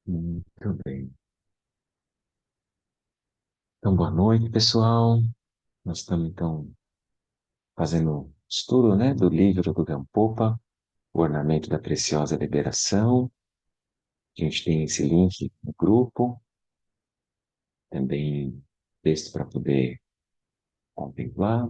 Muito bem. Então, boa noite, pessoal. Nós estamos, então, fazendo estudo, né, do livro do Gampopa, O Ornamento da Preciosa Liberação. A gente tem esse link no grupo, também texto para poder contemplar.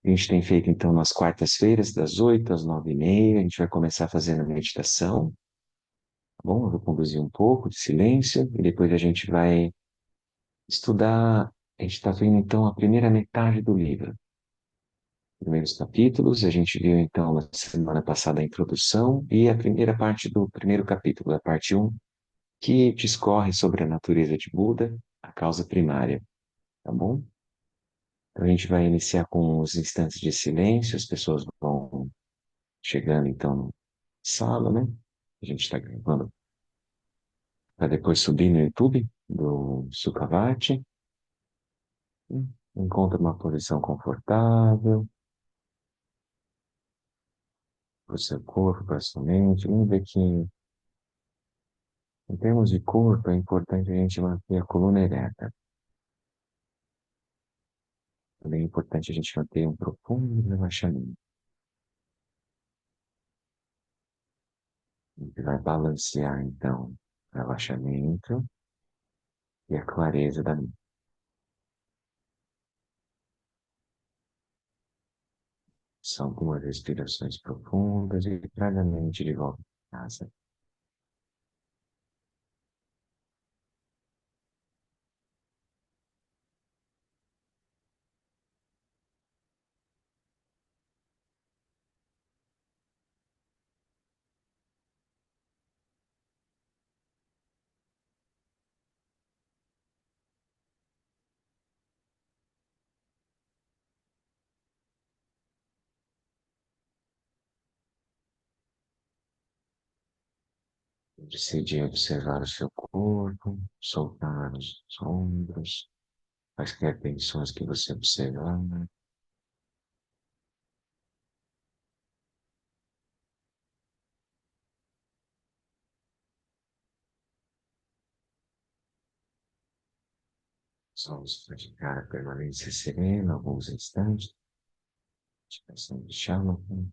A gente tem feito, então, nas quartas-feiras, das 8 às 9h30. A gente vai começar fazendo a meditação, tá bom? Eu vou conduzir um pouco de silêncio e depois a gente vai estudar. A gente está vendo, então, a primeira metade do livro. Primeiros capítulos. A gente viu então na semana passada a introdução e a primeira parte do primeiro capítulo, a parte um, que discorre sobre a natureza de Buda, a causa primária, tá bom? Então a gente vai iniciar com os instantes de silêncio, as pessoas vão chegando então na sala, né? A gente está gravando para depois subir no YouTube do Sukhavati. Encontra uma posição confortável para o seu corpo, para a sua mente. Lembre que em termos de corpo, é importante a gente manter a coluna ereta. Também é importante a gente manter um profundo relaxamento. A gente vai balancear, então, o relaxamento e a clareza da mente. São duas respirações profundas e traz a mente de volta para casa. Decidir observar o seu corpo, soltar os ombros, quaisquer tensões que você observar. Vamos praticar a permanência serena alguns instantes, respiração de Shavasana.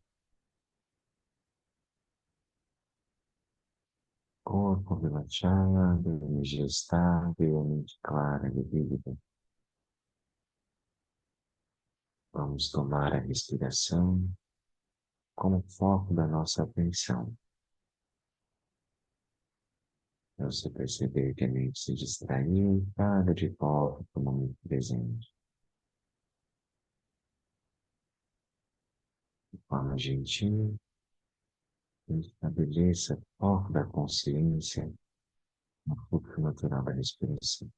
Corpo relaxado, energia estável, mente clara e vívida. Vamos tomar a respiração como foco da nossa atenção. Para você perceber que a mente se distraiu e traga de volta para o momento presente. De forma gentil, estabeleça o foco da consciência no fluxo natural da respiração.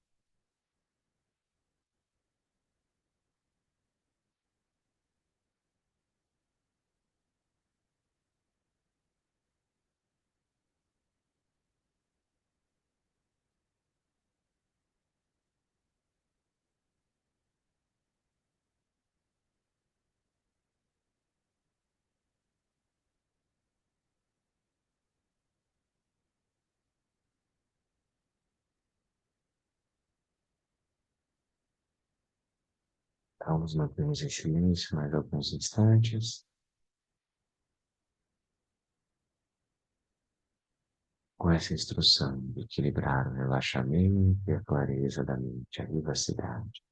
Então, nos mantemos em silêncio mais alguns instantes, com essa instrução de equilibrar o relaxamento e a clareza da mente, a vivacidade.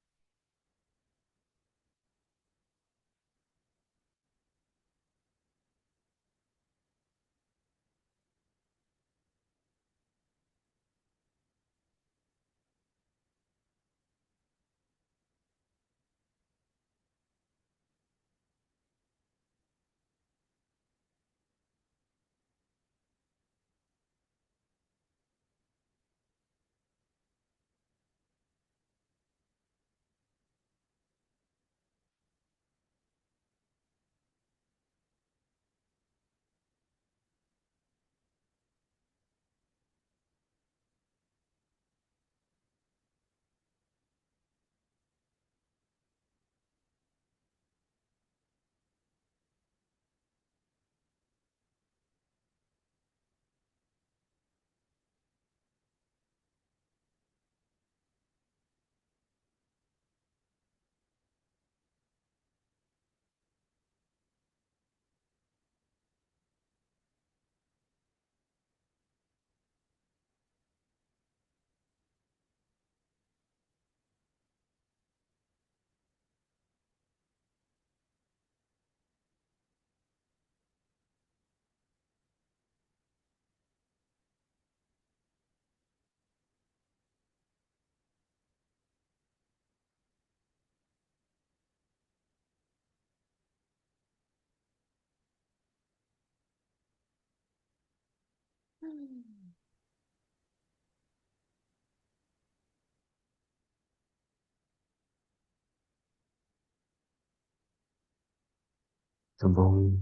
Tá bom.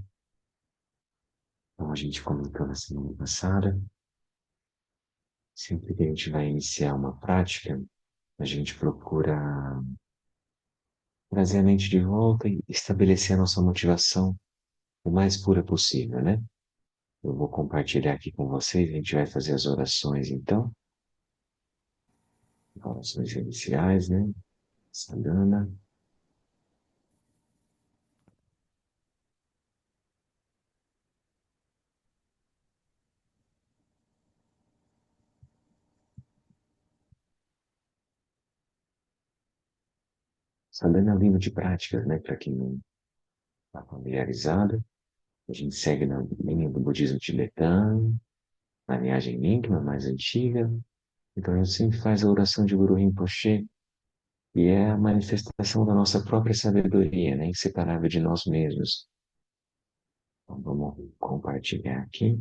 Então, a gente comentou na semana passada, sempre que a gente vai iniciar uma prática, a gente procura trazer a mente de volta e estabelecer a nossa motivação o mais pura possível, né? Eu vou compartilhar aqui com vocês, a gente vai fazer as orações então, orações iniciais, né? Sadhana. Sadhana é um livro de práticas, né? Para quem não está familiarizado, a gente segue na linha do budismo tibetano, na linhagem Nyingma mais antiga. Então a gente sempre faz a oração de Guru Rinpoche, e é a manifestação da nossa própria sabedoria, né? Inseparável de nós mesmos. Então vamos compartilhar aqui.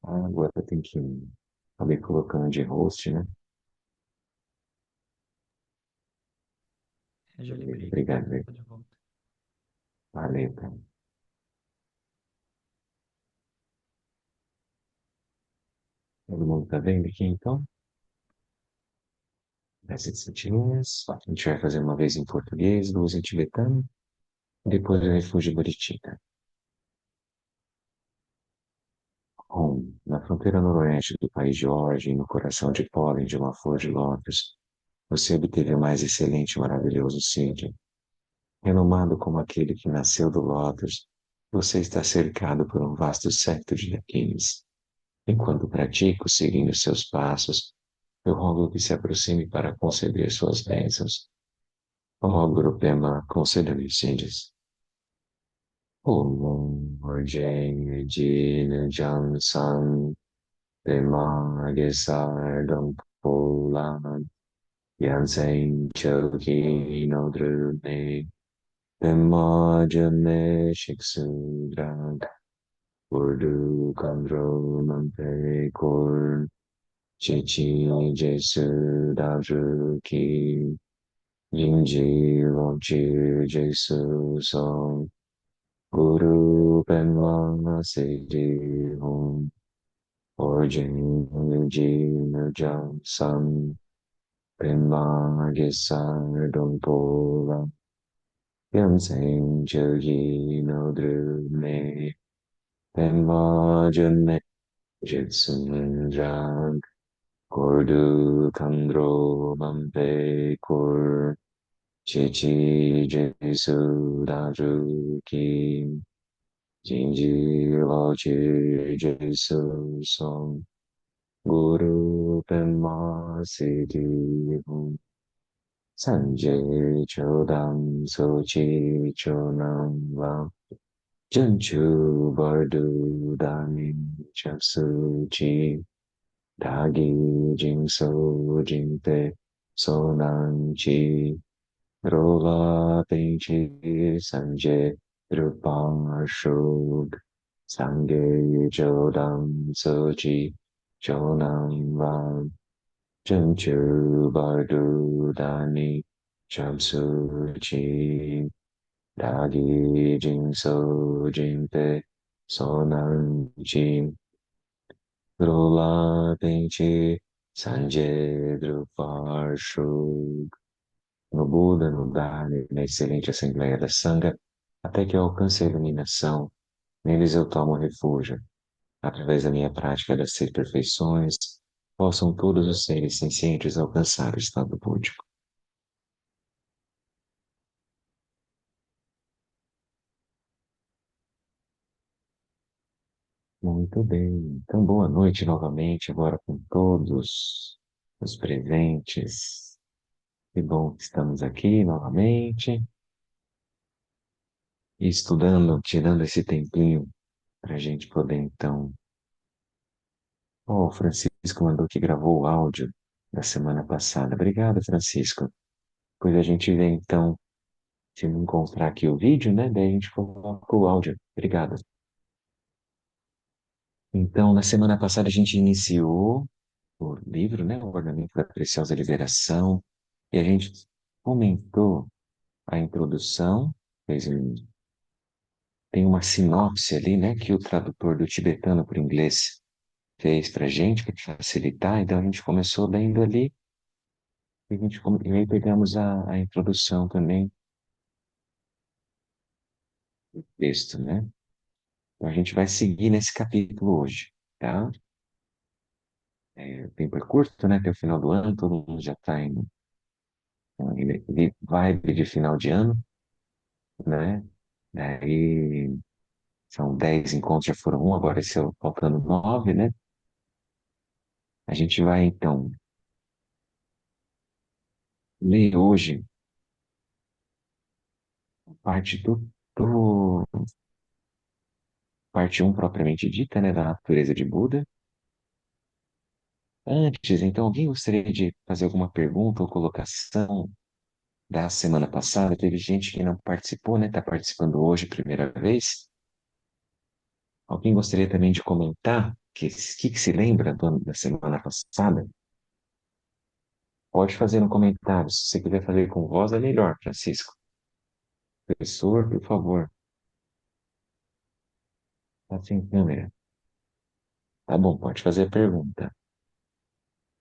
Agora tem que acabei colocando de host, né? Eu já Beleza, liberei. obrigado, velho. Tô de volta. Valeu, cara. Todo mundo tá vendo aqui, então? Essas setinhas. A gente vai fazer uma vez em português, duas em tibetano, depois o refúgio Buriti, tá? Bom, na fronteira noroeste do país de origem, no coração de pólen de uma flor de lótus, você obteve o mais excelente e maravilhoso sítio. Renomado como aquele que nasceu do lótus, você está cercado por um vasto séquito de Dakinis. Enquanto pratico, seguindo seus passos, eu rogo que se aproxime para conceder suas bênçãos. Ó Guru Pema, conceda-me os sítios. Om Orjeng Jin Jan San Pema Gesar Dom Polan Yansen Choki No Drune Pema Jame Shiksudran Urdu Kandro Mampe Korn Chichi Jesu Dadru Ki Yinji Lonchi Jesu Song Guru Penma Seji Hum Orjin Yuji Nujang Sam Penma Gesar Dompola Yam Seng Jogi No Dru Me Penma Junme Jitsun Drag Gordu Kandro Mampe Kur Chichi Jesu Daju Ki Jinji Lochi Jesu Song Guru Penma Siddhi Hum Sanjay Chodam Sochi Chonam Lam Janchu Bardu Danin Chapsu Chi Dagi Jingso Jingte Sonan Chi Rola Pinchi Sanje Drupang Shug Sange Jodam Sochi Jonam Ram Janchu Bardu Dani Shamsu Chi Dagi Jingso Jingpe Sonam Chi Rola Pinchi Sanje Drupar Shug no Buda, no Dharma, na excelente Assembleia da Sangha, até que eu alcance a iluminação, neles eu tomo refúgio. Através da minha prática das seis perfeições, possam todos os seres sencientes alcançar o estado búdico. Muito bem. Então, boa noite novamente, agora com todos os presentes. Que bom que estamos aqui novamente, e estudando, tirando esse tempinho para a gente poder, então. Oh, o Francisco mandou que gravou o áudio da semana passada. Obrigado, Francisco. Depois a gente vê, então, se não encontrar aqui o vídeo, né? Daí a gente coloca o áudio. Obrigado. Então, na semana passada a gente iniciou o livro, né? O Ornamento da Preciosa Liberação. E a gente comentou a introdução, tem uma sinopse ali, né, que o tradutor do tibetano para o inglês fez para a gente, para facilitar. Então a gente começou lendo ali, e aí pegamos a introdução também do texto, né? Então a gente vai seguir nesse capítulo hoje, tá? O tempo é curto, né? Até o final do ano, todo mundo já está em vibe de final de ano, né? Aí são 10 encontros, já foram um, agora esse é faltando 9, né? A gente vai, então, ler hoje parte parte um propriamente dita, né, da natureza de Buda. Antes, então, alguém gostaria de fazer alguma pergunta ou colocação da semana passada? Teve gente que não participou, né? Está participando hoje, primeira vez. Alguém gostaria também de comentar que se lembra da semana passada? Pode fazer no comentário. Se você quiser fazer com voz, é melhor, Francisco. Professor, por favor, tá sem câmera. Tá bom, pode fazer a pergunta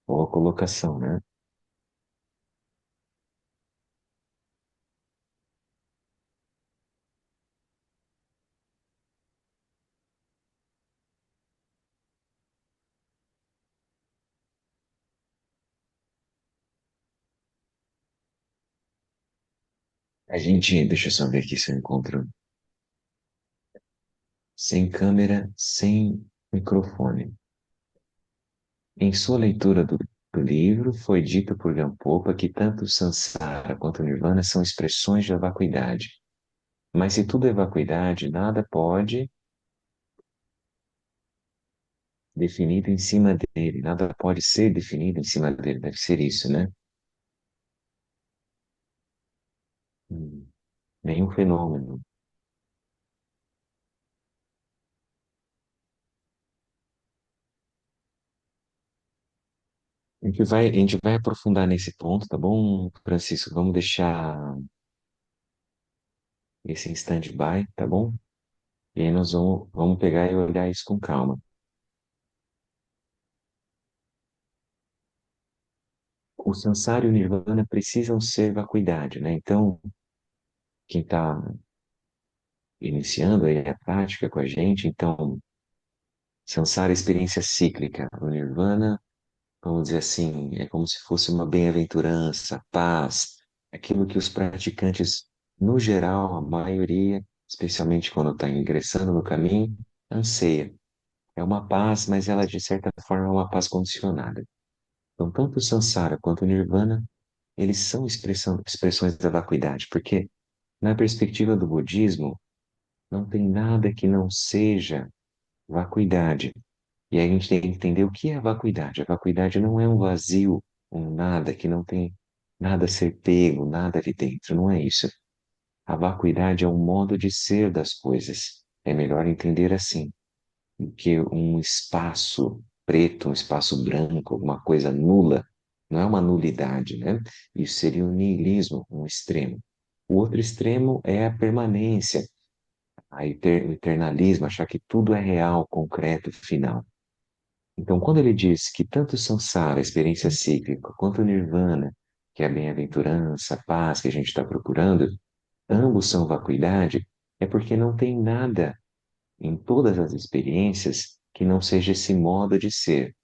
ou a colocação, né? Deixa eu só ver aqui se eu encontro sem câmera, sem microfone. Em sua leitura do livro, foi dito por Gampopa que tanto o Sansara quanto o Nirvana são expressões da vacuidade. Mas se tudo é vacuidade, nada pode definido em cima dele, nada pode ser definido em cima dele, deve ser isso, né? Hum, Nenhum fenômeno. A gente vai aprofundar nesse ponto, tá bom, Francisco? Vamos deixar esse em stand-by, tá bom? E aí nós vamos pegar e olhar isso com calma. O Sansara e o Nirvana precisam ser vacuidade, né? Então, quem está iniciando aí a prática com a gente, então, Sansara é experiência cíclica. O Nirvana, vamos dizer assim, é como se fosse uma bem-aventurança, paz, aquilo que os praticantes, no geral, a maioria, especialmente quando está ingressando no caminho, anseia. É uma paz, mas ela, de certa forma, é uma paz condicionada. Então, tanto o Sansara quanto o Nirvana, eles são expressões da vacuidade, porque, na perspectiva do budismo, não tem nada que não seja vacuidade. E aí a gente tem que entender o que é a vacuidade. A vacuidade não é um vazio, um nada que não tem nada a ser pego, nada ali dentro. Não é isso. A vacuidade é um modo de ser das coisas. É melhor entender assim, do que um espaço preto, um espaço branco, alguma coisa nula. Não é uma nulidade, né? Isso seria um niilismo, um extremo. O outro extremo é a permanência, o eternalismo, achar que tudo é real, concreto, final. Então, quando ele diz que tanto o samsara, a experiência cíclica, quanto o nirvana, que é a bem-aventurança, a paz que a gente está procurando, ambos são vacuidade, é porque não tem nada em todas as experiências que não seja esse modo de ser,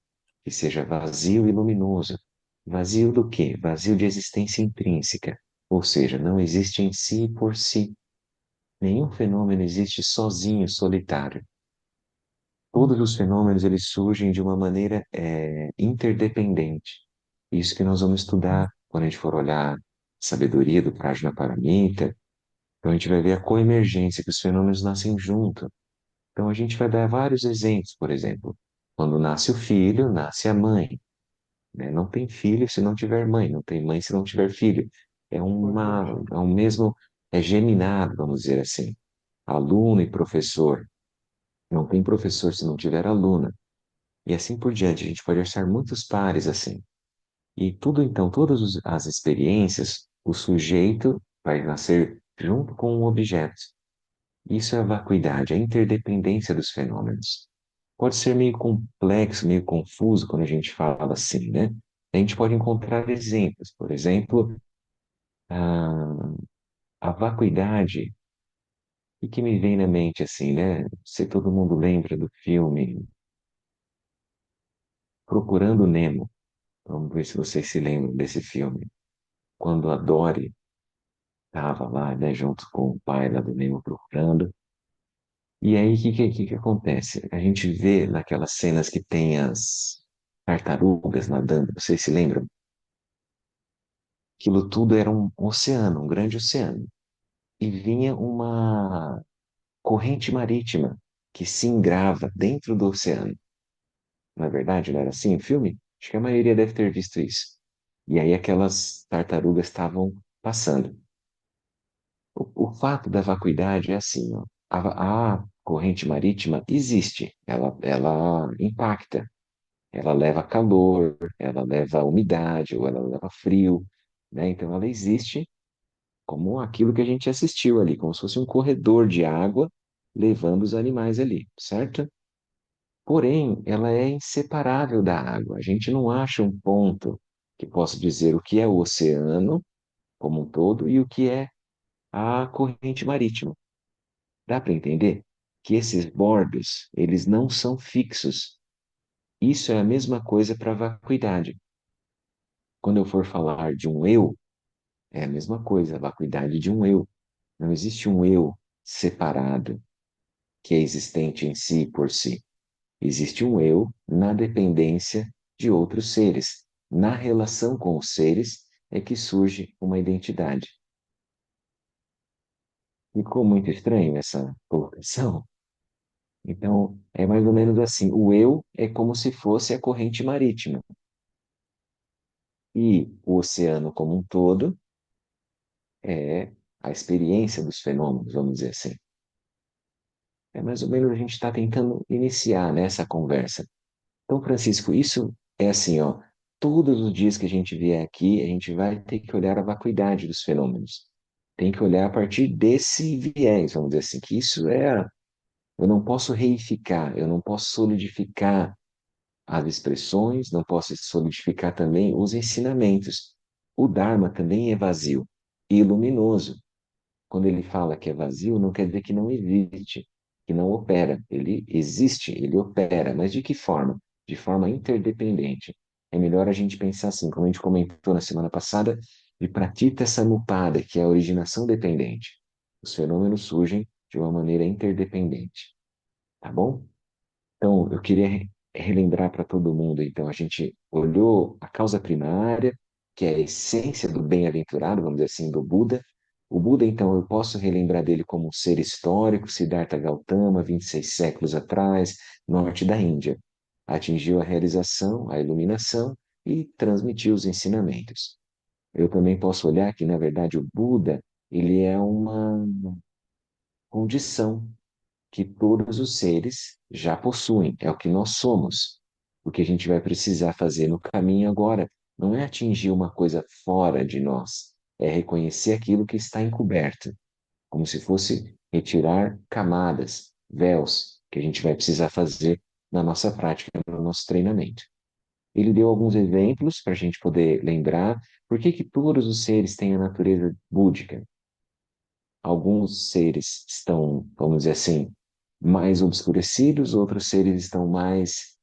que seja vazio e luminoso. Vazio do quê? Vazio de existência intrínseca, ou seja, não existe em si e por si. Nenhum fenômeno existe sozinho, solitário. todos os fenômenos eles surgem de uma maneira interdependente. Isso que nós vamos estudar quando a gente for olhar a sabedoria do Prajnaparamita. Então a gente vai ver a coemergência, que os fenômenos nascem junto. Então a gente vai dar vários exemplos, por exemplo, quando nasce o filho, nasce a mãe, né? Não tem filho se não tiver mãe, não tem mãe se não tiver filho. É um mesmo, é geminado, vamos dizer assim. Aluno e professor. Não tem professor se não tiver aluna. E assim por diante. A gente pode achar muitos pares assim. E tudo, então, as experiências, o sujeito vai nascer junto com o objeto. Isso é a vacuidade, a interdependência dos fenômenos. Pode ser meio complexo, meio confuso quando a gente fala assim, né? A gente pode encontrar exemplos. Por exemplo, a, a vacuidade, e que me vem na mente assim, né? Se todo mundo lembra do filme Procurando Nemo. Vamos ver se vocês se lembram desse filme. Quando a Dory estava lá, né, junto com o pai lá do Nemo procurando. E aí, o que acontece? A gente vê naquelas cenas que tem as tartarugas nadando, vocês se lembram? Aquilo tudo era um oceano, um grande oceano. E vinha uma corrente marítima que se engrava dentro do oceano. Na verdade, não era assim o filme? Acho que a maioria deve ter visto isso. E aí aquelas tartarugas estavam passando. O fato da vacuidade é assim, ó, a corrente marítima existe, ela impacta, ela leva calor, ela leva umidade ou ela leva frio, né? Então ela existe como aquilo que a gente assistiu ali, como se fosse um corredor de água levando os animais ali, certo? Porém, ela é inseparável da água. A gente não acha um ponto que possa dizer o que é o oceano como um todo e o que é a corrente marítima. Dá para entender que esses bordos, eles não são fixos. Isso é a mesma coisa para a vacuidade. Quando eu for falar de um eu, é a mesma coisa, a vacuidade de um eu. Não existe um eu separado que é existente em si por si. Existe um eu na dependência de outros seres. Na relação com os seres é que surge uma identidade. Ficou muito estranho essa colocação? Então, é mais ou menos assim: o eu é como se fosse a corrente marítima, e o oceano como um todo é a experiência dos fenômenos, vamos dizer assim. É mais ou menos a gente está tentando iniciar nessa conversa. Então, Francisco, isso é assim, ó. Todos os dias que a gente vier aqui, a gente vai ter que olhar a vacuidade dos fenômenos. Tem que olhar a partir desse viés, vamos dizer assim, que isso é. Eu não posso reificar, eu não posso solidificar as expressões, não posso solidificar também os ensinamentos. O Dharma também é vazio e luminoso. Quando ele fala que é vazio, não quer dizer que não existe, que não opera. Ele existe, ele opera, mas de que forma? De forma interdependente. É melhor a gente pensar assim, como a gente comentou na semana passada, de pratita samuppada, que é a originação dependente. Os fenômenos surgem de uma maneira interdependente, tá bom? Então, eu queria relembrar para todo mundo. Então, a gente olhou a causa primária, que é a essência do bem-aventurado, vamos dizer assim, do Buda. O Buda, então, eu posso relembrar dele como um ser histórico, Siddhartha Gautama, 26 séculos atrás, norte da Índia. Atingiu a realização, a iluminação e transmitiu os ensinamentos. Eu também posso olhar que, na verdade, o Buda, ele é uma condição que todos os seres já possuem, é o que nós somos. O que a gente vai precisar fazer no caminho agora não é atingir uma coisa fora de nós, é reconhecer aquilo que está encoberto, como se fosse retirar camadas, véus, que a gente vai precisar fazer na nossa prática, no nosso treinamento. Ele deu alguns exemplos para a gente poder lembrar por que que todos os seres têm a natureza búdica. Alguns seres estão, vamos dizer assim, mais obscurecidos, outros seres estão mais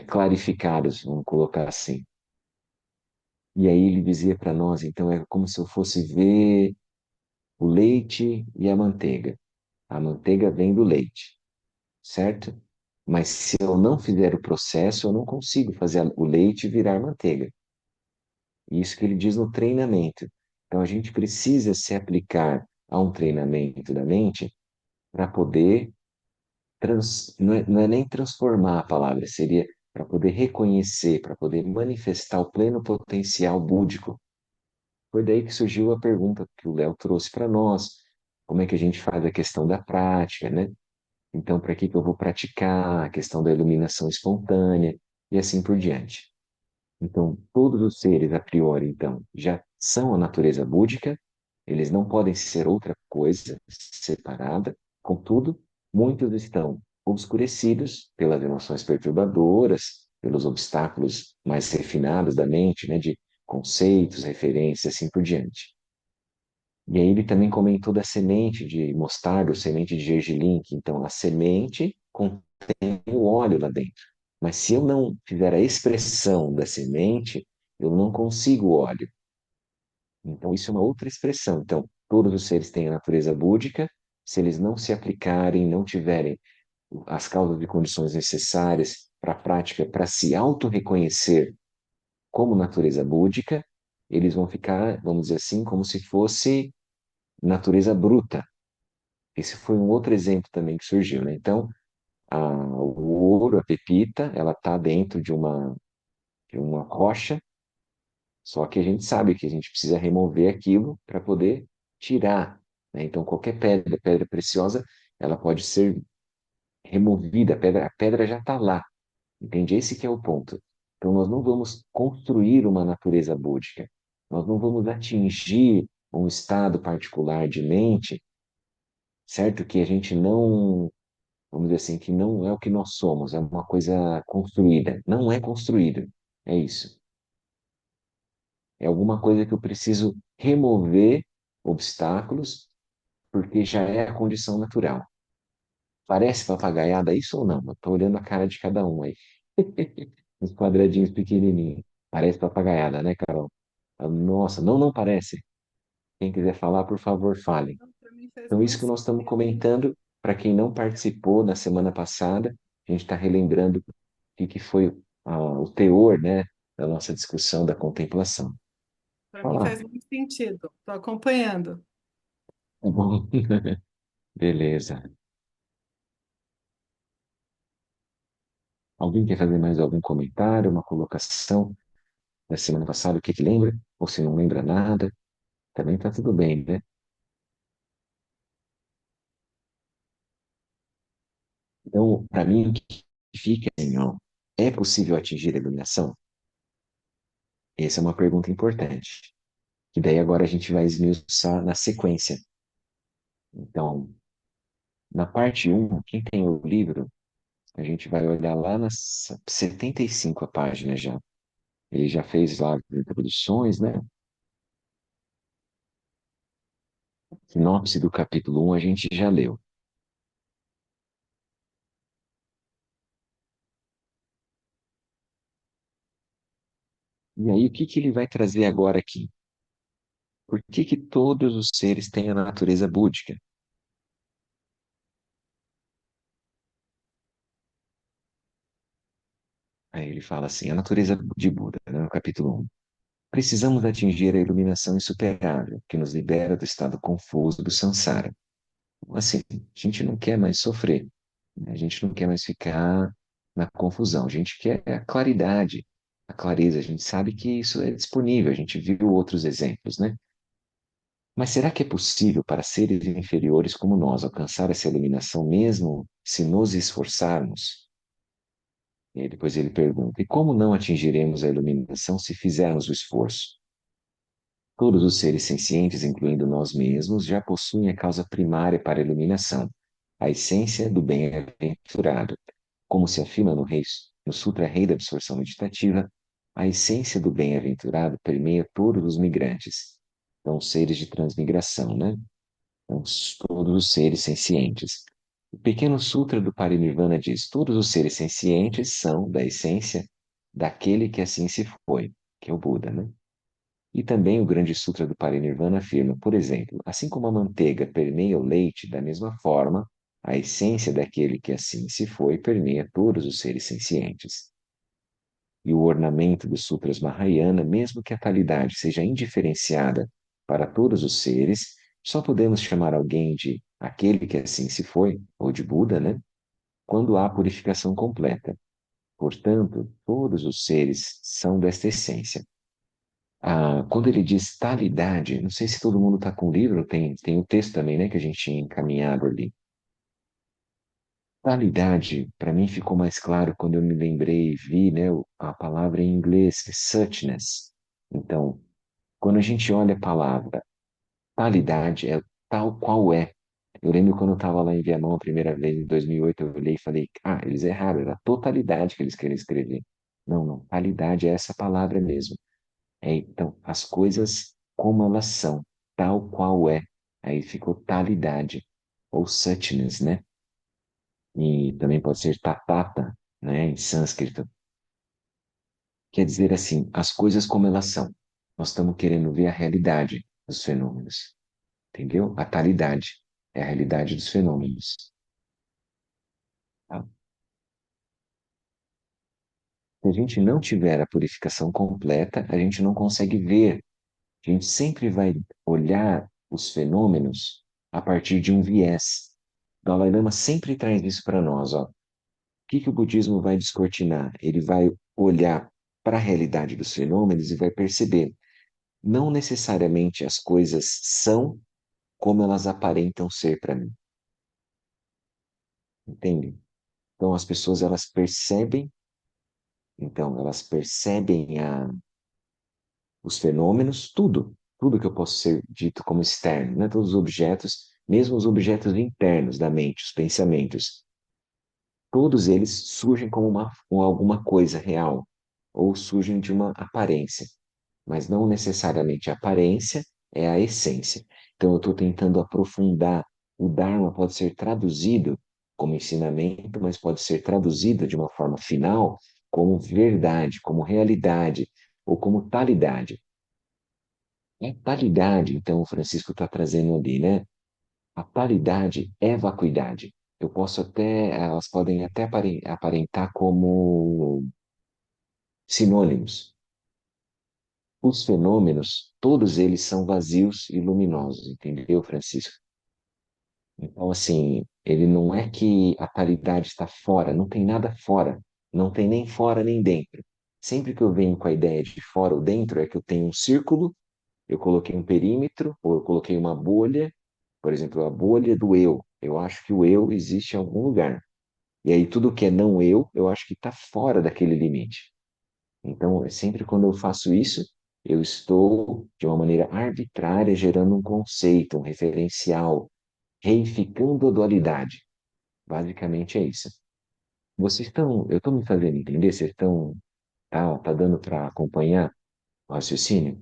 clarificados, vamos colocar assim. E aí ele dizia para nós, então é como se eu fosse ver o leite e a manteiga. A manteiga vem do leite, certo? Mas se eu não fizer o processo, eu não consigo fazer o leite virar manteiga. Isso que ele diz no treinamento. Então, a gente precisa se aplicar a um treinamento da mente para poder não é nem transformar a palavra, seria para poder reconhecer, para poder manifestar o pleno potencial búdico. Foi daí que surgiu a pergunta que o Léo trouxe para nós, como é que a gente faz a questão da prática, né? Então, para que que eu vou praticar a questão da iluminação espontânea e assim por diante. Então, todos os seres, a priori, então, já são a natureza búdica, eles não podem ser outra coisa separada, contudo, muitos estão obscurecidos pelas emoções perturbadoras, pelos obstáculos mais refinados da mente, né, de conceitos, referências, assim por diante. E aí ele também comentou da semente de mostarda, ou semente de gergelim, que então a semente contém o óleo lá dentro. Mas se eu não fizer a expressão da semente, eu não consigo o óleo. Então isso é uma outra expressão. Então, todos os seres têm a natureza búdica, se eles não se aplicarem, não tiverem as causas e condições necessárias para a prática, para se auto-reconhecer como natureza búdica, eles vão ficar, vamos dizer assim, como se fosse natureza bruta. Esse foi um outro exemplo também que surgiu, né? Então, o ouro, a pepita, ela está dentro de uma rocha, só que a gente sabe que a gente precisa remover aquilo para poder tirar, né? Então, qualquer pedra, pedra preciosa, ela pode ser removida, a pedra já está lá, entende? Esse que é o ponto. Então, nós não vamos construir uma natureza búdica, nós não vamos atingir um estado particular de mente, certo? Que a gente não, vamos dizer assim, que não é o que nós somos, é uma coisa construída. Não é construída, é isso. É alguma coisa que eu preciso remover obstáculos, porque já é a condição natural. Parece papagaiada isso ou não? Eu tô olhando a cara de cada um aí. Os quadradinhos pequenininhos. Parece papagaiada, né, Carol? Ah, nossa, não, não parece. Quem quiser falar, por favor, fale. Para mim faz Então, muito isso que nós estamos sentido. comentando, para quem não participou na semana passada, a gente está relembrando o que foi o teor, né, da nossa discussão da contemplação. Para mim Falar. faz muito sentido. Estou acompanhando. Tá bom. Beleza. Alguém quer fazer mais algum comentário, uma colocação da semana passada, o que que lembra? Ou se não lembra nada, também está tudo bem, né? Então, para mim, o que fica assim, ó, é possível atingir a iluminação? Essa é uma pergunta importante. Que daí agora a gente vai esmiuçar na sequência. Então, na parte um, quem tem o livro, a gente vai olhar lá nas 75 páginas já. Ele já fez lá as introduções, né? Sinopse do capítulo um a gente já leu. E aí, o que que ele vai trazer agora aqui? Por que que todos os seres têm a natureza búdica? Aí ele fala assim, a natureza de Buda, né, no capítulo um. Precisamos atingir a iluminação insuperável, que nos libera do estado confuso do samsara. Assim, a gente não quer mais sofrer, né? A gente não quer mais ficar na confusão, a gente quer a claridade, a clareza, a gente sabe que isso é disponível, a gente viu outros exemplos, né? Mas será que é possível para seres inferiores como nós alcançar essa iluminação mesmo se nos esforçarmos? E aí depois ele pergunta: e como não atingiremos a iluminação se fizermos o esforço? Todos os seres sencientes, incluindo nós mesmos, já possuem a causa primária para a iluminação, a essência do bem-aventurado. Como se afirma no Sutra Rei da Absorção Meditativa, a essência do bem-aventurado permeia todos os migrantes. Então, seres de transmigração, né? Então, todos os seres sencientes. O pequeno Sutra do Parinirvana diz: todos os seres sencientes são da essência daquele que assim se foi, que é o Buda, né? E também o Grande Sutra do Parinirvana afirma, por exemplo, assim como a manteiga permeia o leite, da mesma forma, A essência daquele que assim se foi permeia todos os seres sencientes. E o ornamento dos Sutras Mahayana, mesmo que a talidade seja indiferenciada para todos os seres, só podemos chamar alguém de aquele que assim se foi, ou de Buda, né? Quando há purificação completa. Portanto, todos os seres são desta essência. Quando ele diz talidade, não sei se todo mundo está com o livro, tem o texto também, né, que a gente tinha encaminhado ali. Talidade, para mim, ficou mais claro quando eu me lembrei e vi, né, a palavra em inglês, que é suchness. Então, quando a gente olha a palavra talidade, é tal qual é. Eu lembro quando eu estava lá em Viamão a primeira vez, em 2008, eu olhei e falei, eles erraram, era totalidade que eles queriam escrever. Não, não, talidade é essa palavra mesmo. Então, as coisas como elas são, tal qual é. Aí ficou talidade, ou suchness, né? E também pode ser tatata, né, em sânscrito. Quer dizer assim, as coisas como elas são. Nós estamos querendo ver a realidade dos fenômenos, entendeu? A talidade é a realidade dos fenômenos. Tá? Se a gente não tiver a purificação completa, a gente não consegue ver. A gente sempre vai olhar os fenômenos a partir de um viés. Dalai Lama sempre traz isso para nós, ó. O que o budismo vai descortinar? Ele vai olhar para a realidade dos fenômenos e vai perceber, não necessariamente as coisas são como elas aparentam ser para mim, entende? Então as pessoas elas percebem os fenômenos, tudo que eu posso ser dito como externo, né? Todos os objetos, mesmo os objetos internos da mente, os pensamentos, todos eles surgem como alguma coisa real, ou surgem de uma aparência, mas não necessariamente a aparência é a essência. Então, eu estou tentando aprofundar. O Dharma pode ser traduzido como ensinamento, mas pode ser traduzido de uma forma final como verdade, como realidade, ou como talidade. A talidade, então, o Francisco está trazendo ali, né? A paridade é vacuidade. Eu posso até, elas podem até aparentar como sinônimos. Os fenômenos, todos eles são vazios e luminosos, entendeu, Francisco? Então, assim, ele não é que a paridade está fora, não tem nada fora, não tem nem fora nem dentro. Sempre que eu venho com a ideia de fora ou dentro, é que eu tenho um círculo, eu coloquei um perímetro, ou eu coloquei uma bolha, por exemplo, a bolha do eu. Eu acho que o eu existe em algum lugar. E aí tudo que é não eu acho que está fora daquele limite. Então, sempre quando eu faço isso, eu estou, de uma maneira arbitrária, gerando um conceito, um referencial, reificando a dualidade. Basicamente é isso. Eu estou me fazendo entender? Vocês estão, tá dando para acompanhar o raciocínio?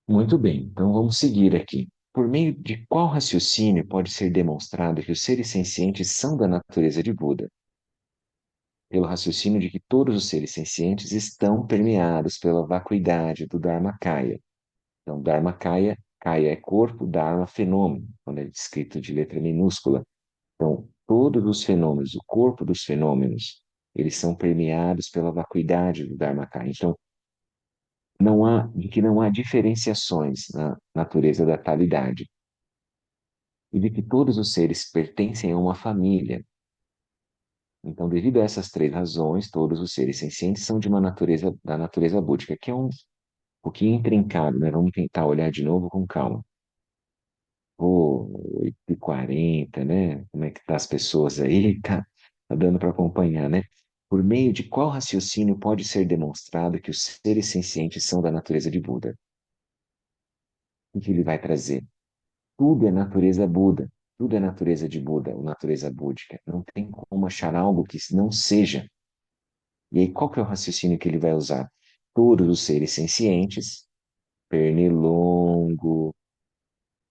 Muito bem, então vamos seguir aqui. Por meio de qual raciocínio pode ser demonstrado que os seres sencientes são da natureza de Buda? Pelo raciocínio de que todos os seres sencientes estão permeados pela vacuidade do Dharmakaya. Então, Dharmakaya, Kaya é corpo, Dharma fenômeno, quando é descrito de letra minúscula. Então, todos os fenômenos, o corpo dos fenômenos, eles são permeados pela vacuidade do Dharmakaya. Então, não há diferenciações na natureza da talidade. E de que todos os seres pertencem a uma família. Então, devido a essas três razões, todos os seres sencientes são de uma natureza da natureza búdica, que é um pouquinho intrincado, né? Vamos tentar olhar de novo com calma. Pô, 8h40, né? Como é que tá as pessoas aí? Tá dando para acompanhar, né? Por meio de qual raciocínio pode ser demonstrado que os seres sencientes são da natureza de Buda? O que ele vai trazer? Tudo é natureza Buda, tudo é natureza de Buda, ou natureza búdica. Não tem como achar algo que não seja. E aí, qual que é o raciocínio que ele vai usar? Todos os seres sencientes, pernilongo,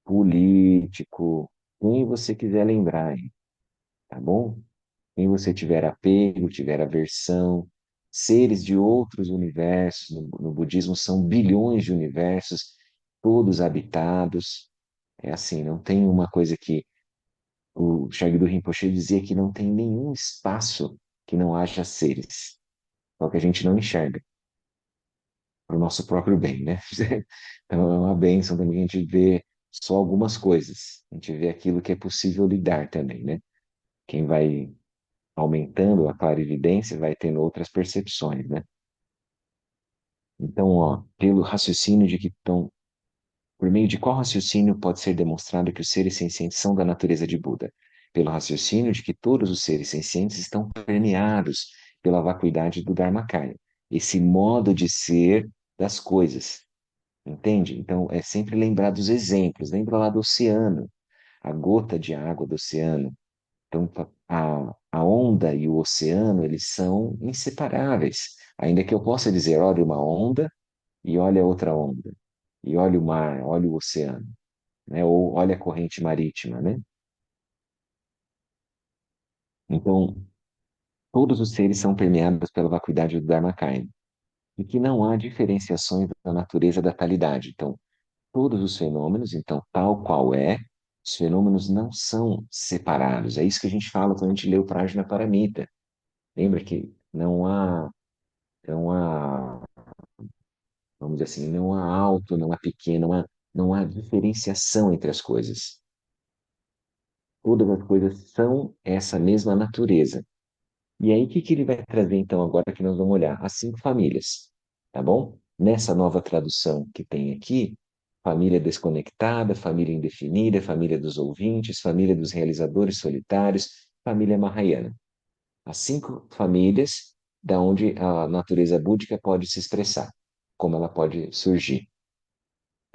político, quem você quiser lembrar, hein, tá bom? Quem você tiver apego, tiver aversão, seres de outros universos, no budismo são bilhões de universos, todos habitados. É assim, não tem uma coisa que o Shagdu Rinpoche dizia que não tem nenhum espaço que não haja seres, só que a gente não enxerga para o nosso próprio bem, né? Então é uma bênção também a gente ver só algumas coisas, a gente vê aquilo que é possível lidar também, né? Quem vai aumentando a clarividência vai tendo outras percepções, né? Então, ó, pelo raciocínio de que estão, por meio de qual raciocínio pode ser demonstrado que os seres sencientes são da natureza de Buda? Pelo raciocínio de que todos os seres sencientes estão permeados pela vacuidade do Dharmakaya, esse modo de ser das coisas, entende? Então, é sempre lembrar dos exemplos, lembra lá do oceano, a gota de água do oceano. Então, a onda e o oceano, eles são inseparáveis. Ainda que eu possa dizer, olha uma onda e olha outra onda, e olha o mar, olha o oceano, né? Ou olha a corrente marítima, né? Então, todos os seres são permeados pela vacuidade do Dharmakaya, e que não há diferenciações da natureza da talidade. Então, todos os fenômenos, então, tal qual é, os fenômenos não são separados. É isso que a gente fala quando a gente lê o Prajnaparamita. Lembra que não há, vamos dizer assim, não há alto, não há pequeno, não há diferenciação entre as coisas. Todas as coisas são essa mesma natureza. E aí, o que que ele vai trazer então agora que nós vamos olhar? As cinco famílias, tá bom? Nessa nova tradução que tem aqui, família desconectada, família indefinida, família dos ouvintes, família dos realizadores solitários, família Mahayana. As cinco famílias da onde a natureza búdica pode se expressar, como ela pode surgir.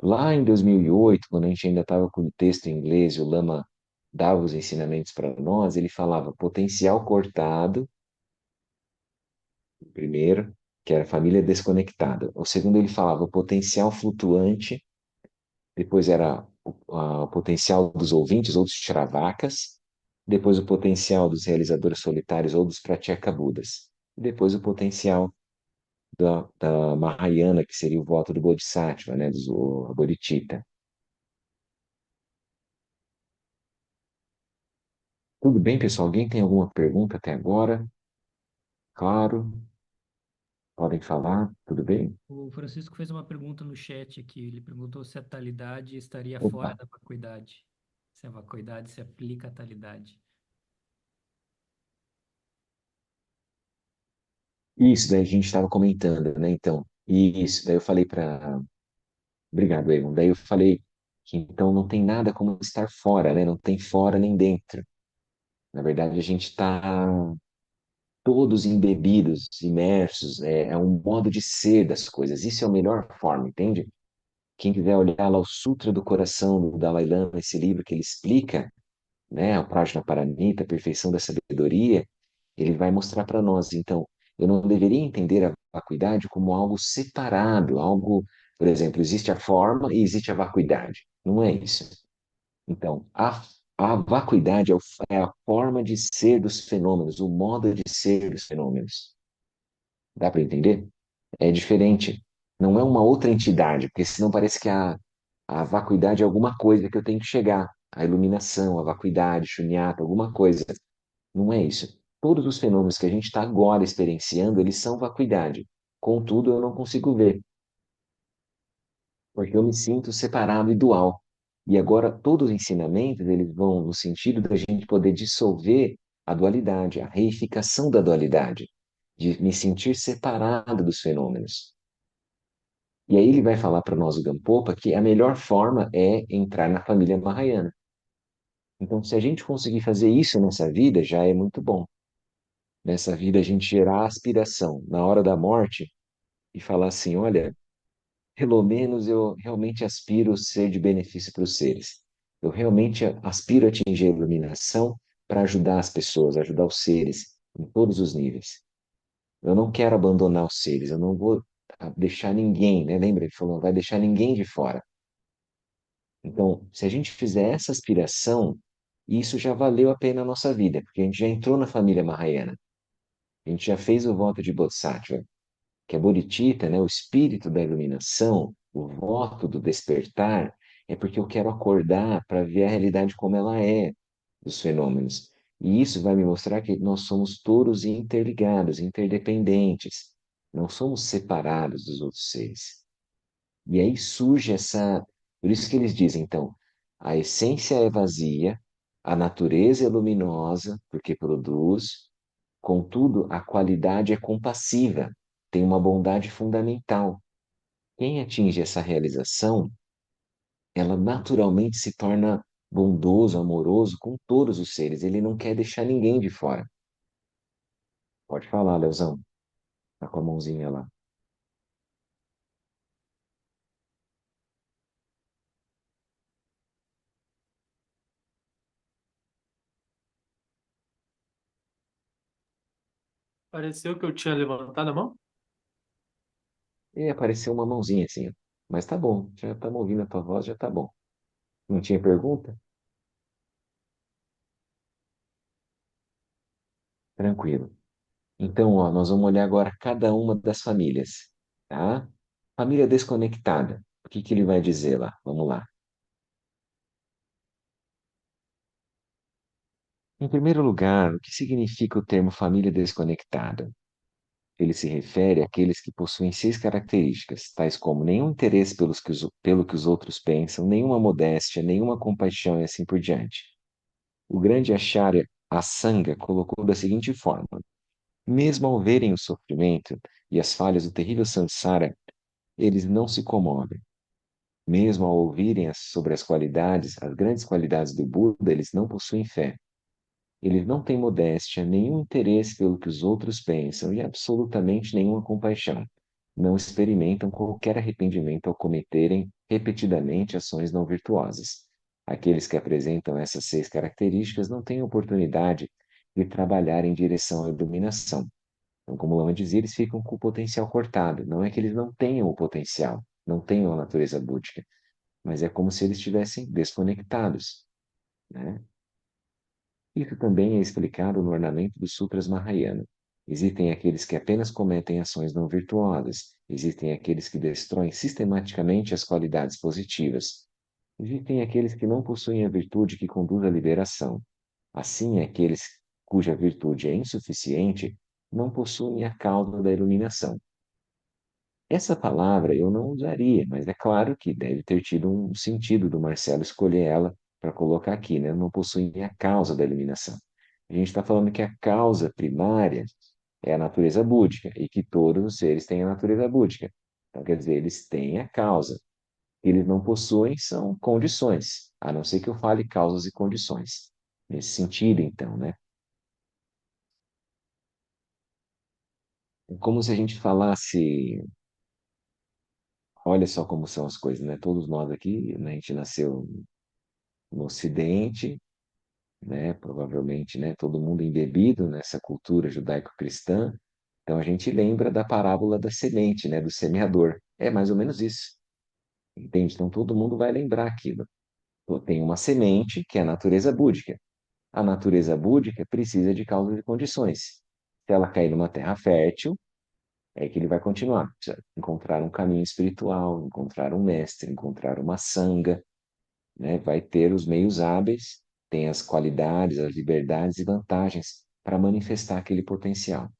Lá em 2008, quando a gente ainda estava com o texto em inglês, e o Lama dava os ensinamentos para nós, ele falava potencial cortado, o primeiro, que era família desconectada. O segundo, ele falava potencial flutuante, depois era o potencial dos ouvintes ou dos Shravaks, depois o potencial dos realizadores solitários ou dos Pratyekabuddhas, e depois o potencial da Mahayana, que seria o voto do Bodhisattva, né, do Bodhicitta. Tudo bem, pessoal? Alguém tem alguma pergunta até agora? Claro, podem falar, tudo bem? O Francisco fez uma pergunta no chat aqui. Ele perguntou se a talidade estaria fora Opa. da vacuidade. Se a vacuidade se aplica à talidade. Isso, daí a gente estava comentando, né? Então, isso, daí eu falei para. Obrigado, Egon. Daí eu falei que então não tem nada como estar fora, né? Não tem fora nem dentro. Na verdade, a gente está todos embebidos, imersos, é um modo de ser das coisas. Isso é a melhor forma, entende? Quem quiser olhar lá o Sutra do Coração do Dalai Lama, esse livro que ele explica, né, o Prajnaparamita, a perfeição da sabedoria, ele vai mostrar para nós. Então, eu não deveria entender a vacuidade como algo separado, algo, por exemplo, existe a forma e existe a vacuidade. Não é isso. Então, a vacuidade é a forma de ser dos fenômenos, o modo de ser dos fenômenos. Dá para entender? É diferente. Não é uma outra entidade, porque senão parece que a vacuidade é alguma coisa que eu tenho que chegar. A iluminação, a vacuidade, shunyata, alguma coisa. Não é isso. Todos os fenômenos que a gente está agora experienciando, eles são vacuidade. Contudo, eu não consigo ver, porque eu me sinto separado e dual. E agora, todos os ensinamentos, eles vão no sentido da gente poder dissolver a dualidade, a reificação da dualidade, de me sentir separado dos fenômenos. E aí ele vai falar para nós, o Gampopa, que a melhor forma é entrar na família Mahayana. Então, se a gente conseguir fazer isso nessa vida, já é muito bom. Nessa vida, a gente gerar aspiração na hora da morte e falar assim: olha, pelo menos eu realmente aspiro ser de benefício para os seres. Eu realmente aspiro a atingir a iluminação para ajudar as pessoas, ajudar os seres em todos os níveis. Eu não quero abandonar os seres, eu não vou deixar ninguém, né? Lembra? Ele falou, não vai deixar ninguém de fora. Então, se a gente fizer essa aspiração, isso já valeu a pena a nossa vida, porque a gente já entrou na família Mahayana, a gente já fez o voto de Bodhisattva, que é Bodhicitta, né, o espírito da iluminação, o voto do despertar, é porque eu quero acordar para ver a realidade como ela é. dos fenômenos. E isso vai me mostrar que nós somos todos interligados, interdependentes. Não somos separados dos outros seres. E aí surge essa. Por isso que eles dizem, então, a essência é vazia, a natureza é luminosa, porque produz, contudo, a qualidade é compassiva, tem uma bondade fundamental. Quem atinge essa realização, ela naturalmente se torna bondoso, amoroso com todos os seres. Ele não quer deixar ninguém de fora. Pode falar, Leozão. Tá com a mãozinha lá. Pareceu que eu tinha levantado a mão? E apareceu uma mãozinha assim, ó. Mas tá bom, já estamos ouvindo a tua voz, já tá bom. Não tinha pergunta? Tranquilo. Então, ó, nós vamos olhar agora cada uma das famílias, tá? Família desconectada. O que que ele vai dizer lá? Vamos lá. Em primeiro lugar, o que significa o termo família desconectada? Ele se refere àqueles que possuem seis características, tais como nenhum interesse pelo que os outros pensam, nenhuma modéstia, nenhuma compaixão e assim por diante. O grande Acharya Asanga colocou da seguinte forma: mesmo ao verem o sofrimento e as falhas do terrível samsara, eles não se comovem. Mesmo ao ouvirem sobre as qualidades, as grandes qualidades do Buda, eles não possuem fé. Eles não têm modéstia, nenhum interesse pelo que os outros pensam e absolutamente nenhuma compaixão. Não experimentam qualquer arrependimento ao cometerem repetidamente ações não virtuosas. Aqueles que apresentam essas seis características não têm oportunidade de trabalhar em direção à iluminação. Então, como Lama dizia, eles ficam com o potencial cortado. Não é que eles não tenham o potencial, não tenham a natureza búdica, mas é como se eles estivessem desconectados, né? Isso também é explicado no ornamento dos Sutras Mahayana. Existem aqueles que apenas cometem ações não virtuosas, existem aqueles que destroem sistematicamente as qualidades positivas, existem aqueles que não possuem a virtude que conduz à liberação. Assim, aqueles cuja virtude é insuficiente não possuem a causa da iluminação. Essa palavra eu não usaria, mas é claro que deve ter tido um sentido do Marcelo escolher ela para colocar aqui, né? Não possuem a causa da eliminação. A gente está falando que a causa primária é a natureza búdica e que todos os seres têm a natureza búdica. Então, quer dizer, eles têm a causa. Eles não possuem são condições, a não ser que eu fale causas e condições. Nesse sentido, então, né? É como se a gente falasse, olha só como são as coisas, né? Todos nós aqui, né, a gente nasceu no Ocidente, né? Provavelmente, né? Todo mundo embebido nessa cultura judaico-cristã. Então a gente lembra da parábola da semente, né? Do semeador. É mais ou menos isso, entende? Então todo mundo vai lembrar aquilo. Pô, tem uma semente que é a natureza búdica. A natureza búdica precisa de causas e condições. Se ela cair numa terra fértil, é que ele vai continuar. Precisa encontrar um caminho espiritual, encontrar um mestre, encontrar uma sanga, né? Vai ter os meios hábeis, tem as qualidades, as liberdades e vantagens para manifestar aquele potencial.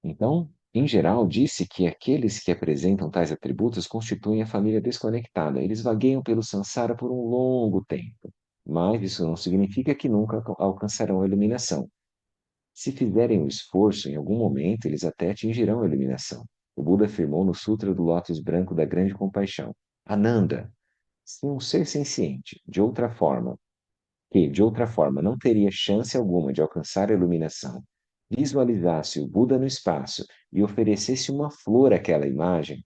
Então, em geral, disse que aqueles que apresentam tais atributos constituem a família desconectada. Eles vagueiam pelo samsara por um longo tempo, mas isso não significa que nunca alcançarão a iluminação. Se fizerem o esforço, em algum momento eles até atingirão a iluminação. O Buda afirmou no Sutra do Lótus Branco da Grande Compaixão: Ananda, se um ser senciente, de outra forma não teria chance alguma de alcançar a iluminação, visualizasse o Buda no espaço e oferecesse uma flor àquela imagem,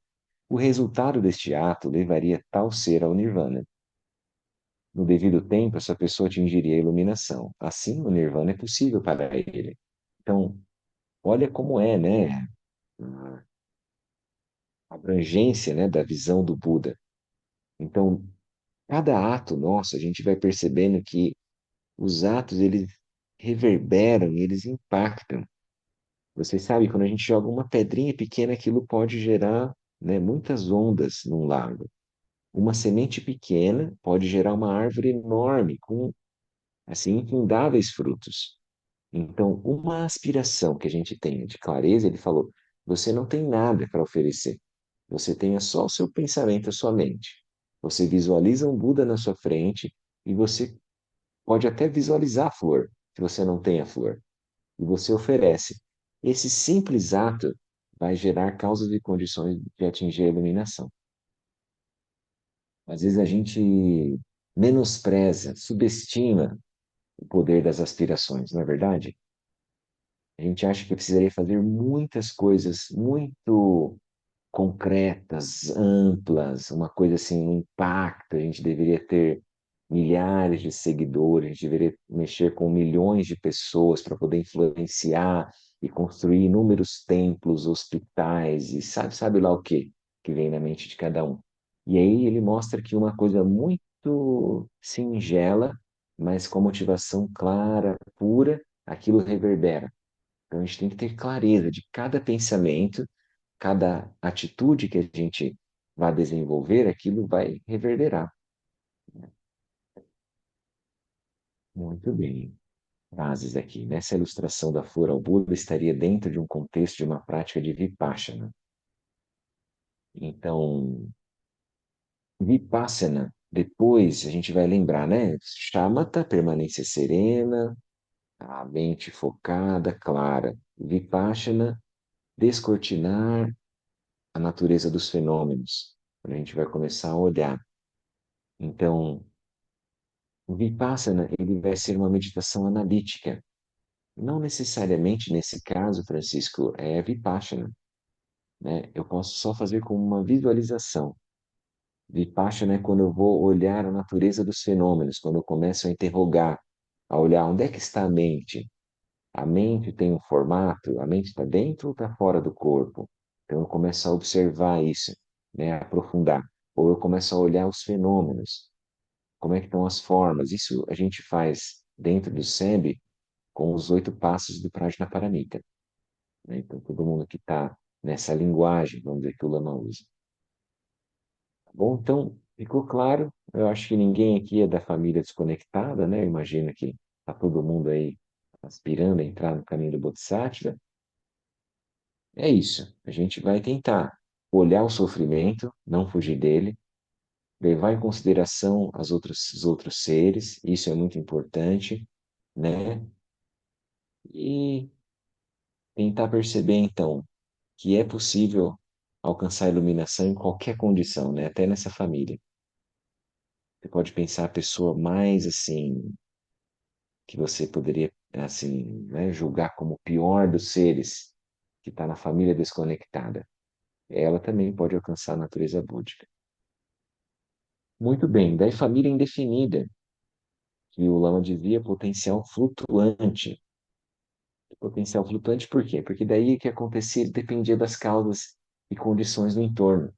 o resultado deste ato levaria tal ser ao Nirvana. No devido tempo, essa pessoa atingiria a iluminação. Assim, o Nirvana é possível para ele. Então, olha como é, né? A abrangência, né, da visão do Buda. Então, cada ato nosso, a gente vai percebendo que os atos, eles reverberam e eles impactam. Vocês sabem, quando a gente joga uma pedrinha pequena, aquilo pode gerar, né, muitas ondas num lago. uma semente pequena pode gerar uma árvore enorme, com, assim, infindáveis frutos. Então, uma aspiração que a gente tenha de clareza, ele falou, você não tem nada para oferecer. Você tem só o seu pensamento, a sua mente. Você visualiza um Buda na sua frente e você pode até visualizar a flor, se você não tem a flor, e você oferece. Esse simples ato vai gerar causas e condições de atingir a iluminação. Às vezes a gente menospreza, subestima o poder das aspirações, não é verdade? A gente acha que precisaria fazer muitas coisas muito concretas, amplas, uma coisa assim, um impacto. A gente deveria ter milhares de seguidores, a gente deveria mexer com milhões de pessoas para poder influenciar e construir inúmeros templos, hospitais e sabe lá o que vem na mente de cada um. E aí ele mostra que uma coisa muito singela, mas com motivação clara, pura, aquilo reverbera. Então a gente tem que ter clareza de cada pensamento, cada atitude que a gente vai desenvolver, aquilo vai reverberar. Muito bem. Frases aqui. Nessa ilustração da flor ao Buda estaria dentro de um contexto de uma prática de Vipassana. Então, Vipassana, depois a gente vai lembrar, né? Shamatha, permanência serena, a mente focada, clara. Vipassana, descortinar a natureza dos fenômenos. Quando a gente vai começar a olhar. Então, o Vipassana, ele vai ser uma meditação analítica. Não necessariamente nesse caso, Francisco, é Vipassana, né? Eu posso só fazer como uma visualização. Vipassana é quando eu vou olhar a natureza dos fenômenos, quando eu começo a interrogar, a olhar onde é que está a mente. A mente tem um formato, a mente está dentro ou está fora do corpo? Então eu começo a observar isso, né? A aprofundar. Ou eu começo a olhar os fenômenos, como é que estão as formas. Isso a gente faz dentro do SEMB com os 8 passos do Prajnaparamita, né? Então, todo mundo que está nessa linguagem, vamos dizer, que o Lama usa. Tá bom? Então, ficou claro? Eu acho que ninguém aqui é da família desconectada, né? Eu imagino que está todo mundo aí aspirando a entrar no caminho do Bodhisattva. É isso. A gente vai tentar olhar o sofrimento, não fugir dele, levar em consideração os outros seres, isso é muito importante, né? E tentar perceber, então, que é possível alcançar a iluminação em qualquer condição, né? Até nessa família. Você pode pensar a pessoa mais assim, que você poderia, assim, né, julgar como o pior dos seres, que está na família desconectada. Ela também pode alcançar a natureza búdica. Muito bem, daí família indefinida, que o Lama dizia potencial flutuante. Potencial flutuante por quê? Porque daí o que acontecia dependia das causas e condições do entorno.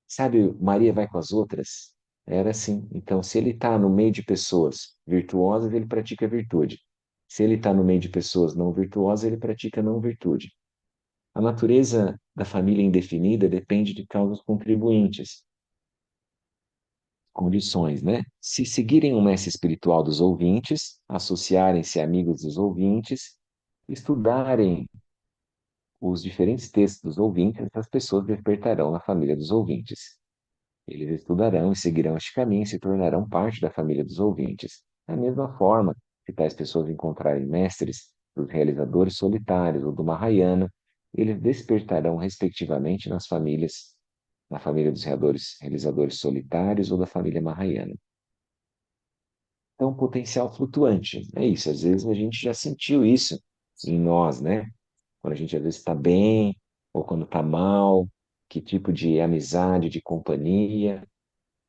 Sabe, Maria vai com as outras? Era assim. Então, se ele está no meio de pessoas virtuosas, ele pratica virtude. Se ele está no meio de pessoas não virtuosas, ele pratica não virtude. A natureza da família indefinida depende de causas contribuintes, condições, né? Se seguirem o mestre espiritual dos ouvintes, associarem-se a amigos dos ouvintes, estudarem os diferentes textos dos ouvintes, as pessoas despertarão na família dos ouvintes. Eles estudarão e seguirão este caminho e se tornarão parte da família dos ouvintes. Da mesma forma que tais pessoas encontrarem mestres dos realizadores solitários ou do Mahayana, eles despertarão respectivamente nas famílias, na família dos realizadores solitários ou da família Mahayana. Então, potencial flutuante, é isso. Às vezes a gente já sentiu isso em nós, né? Quando a gente às vezes está bem ou quando está mal, que tipo de amizade, de companhia.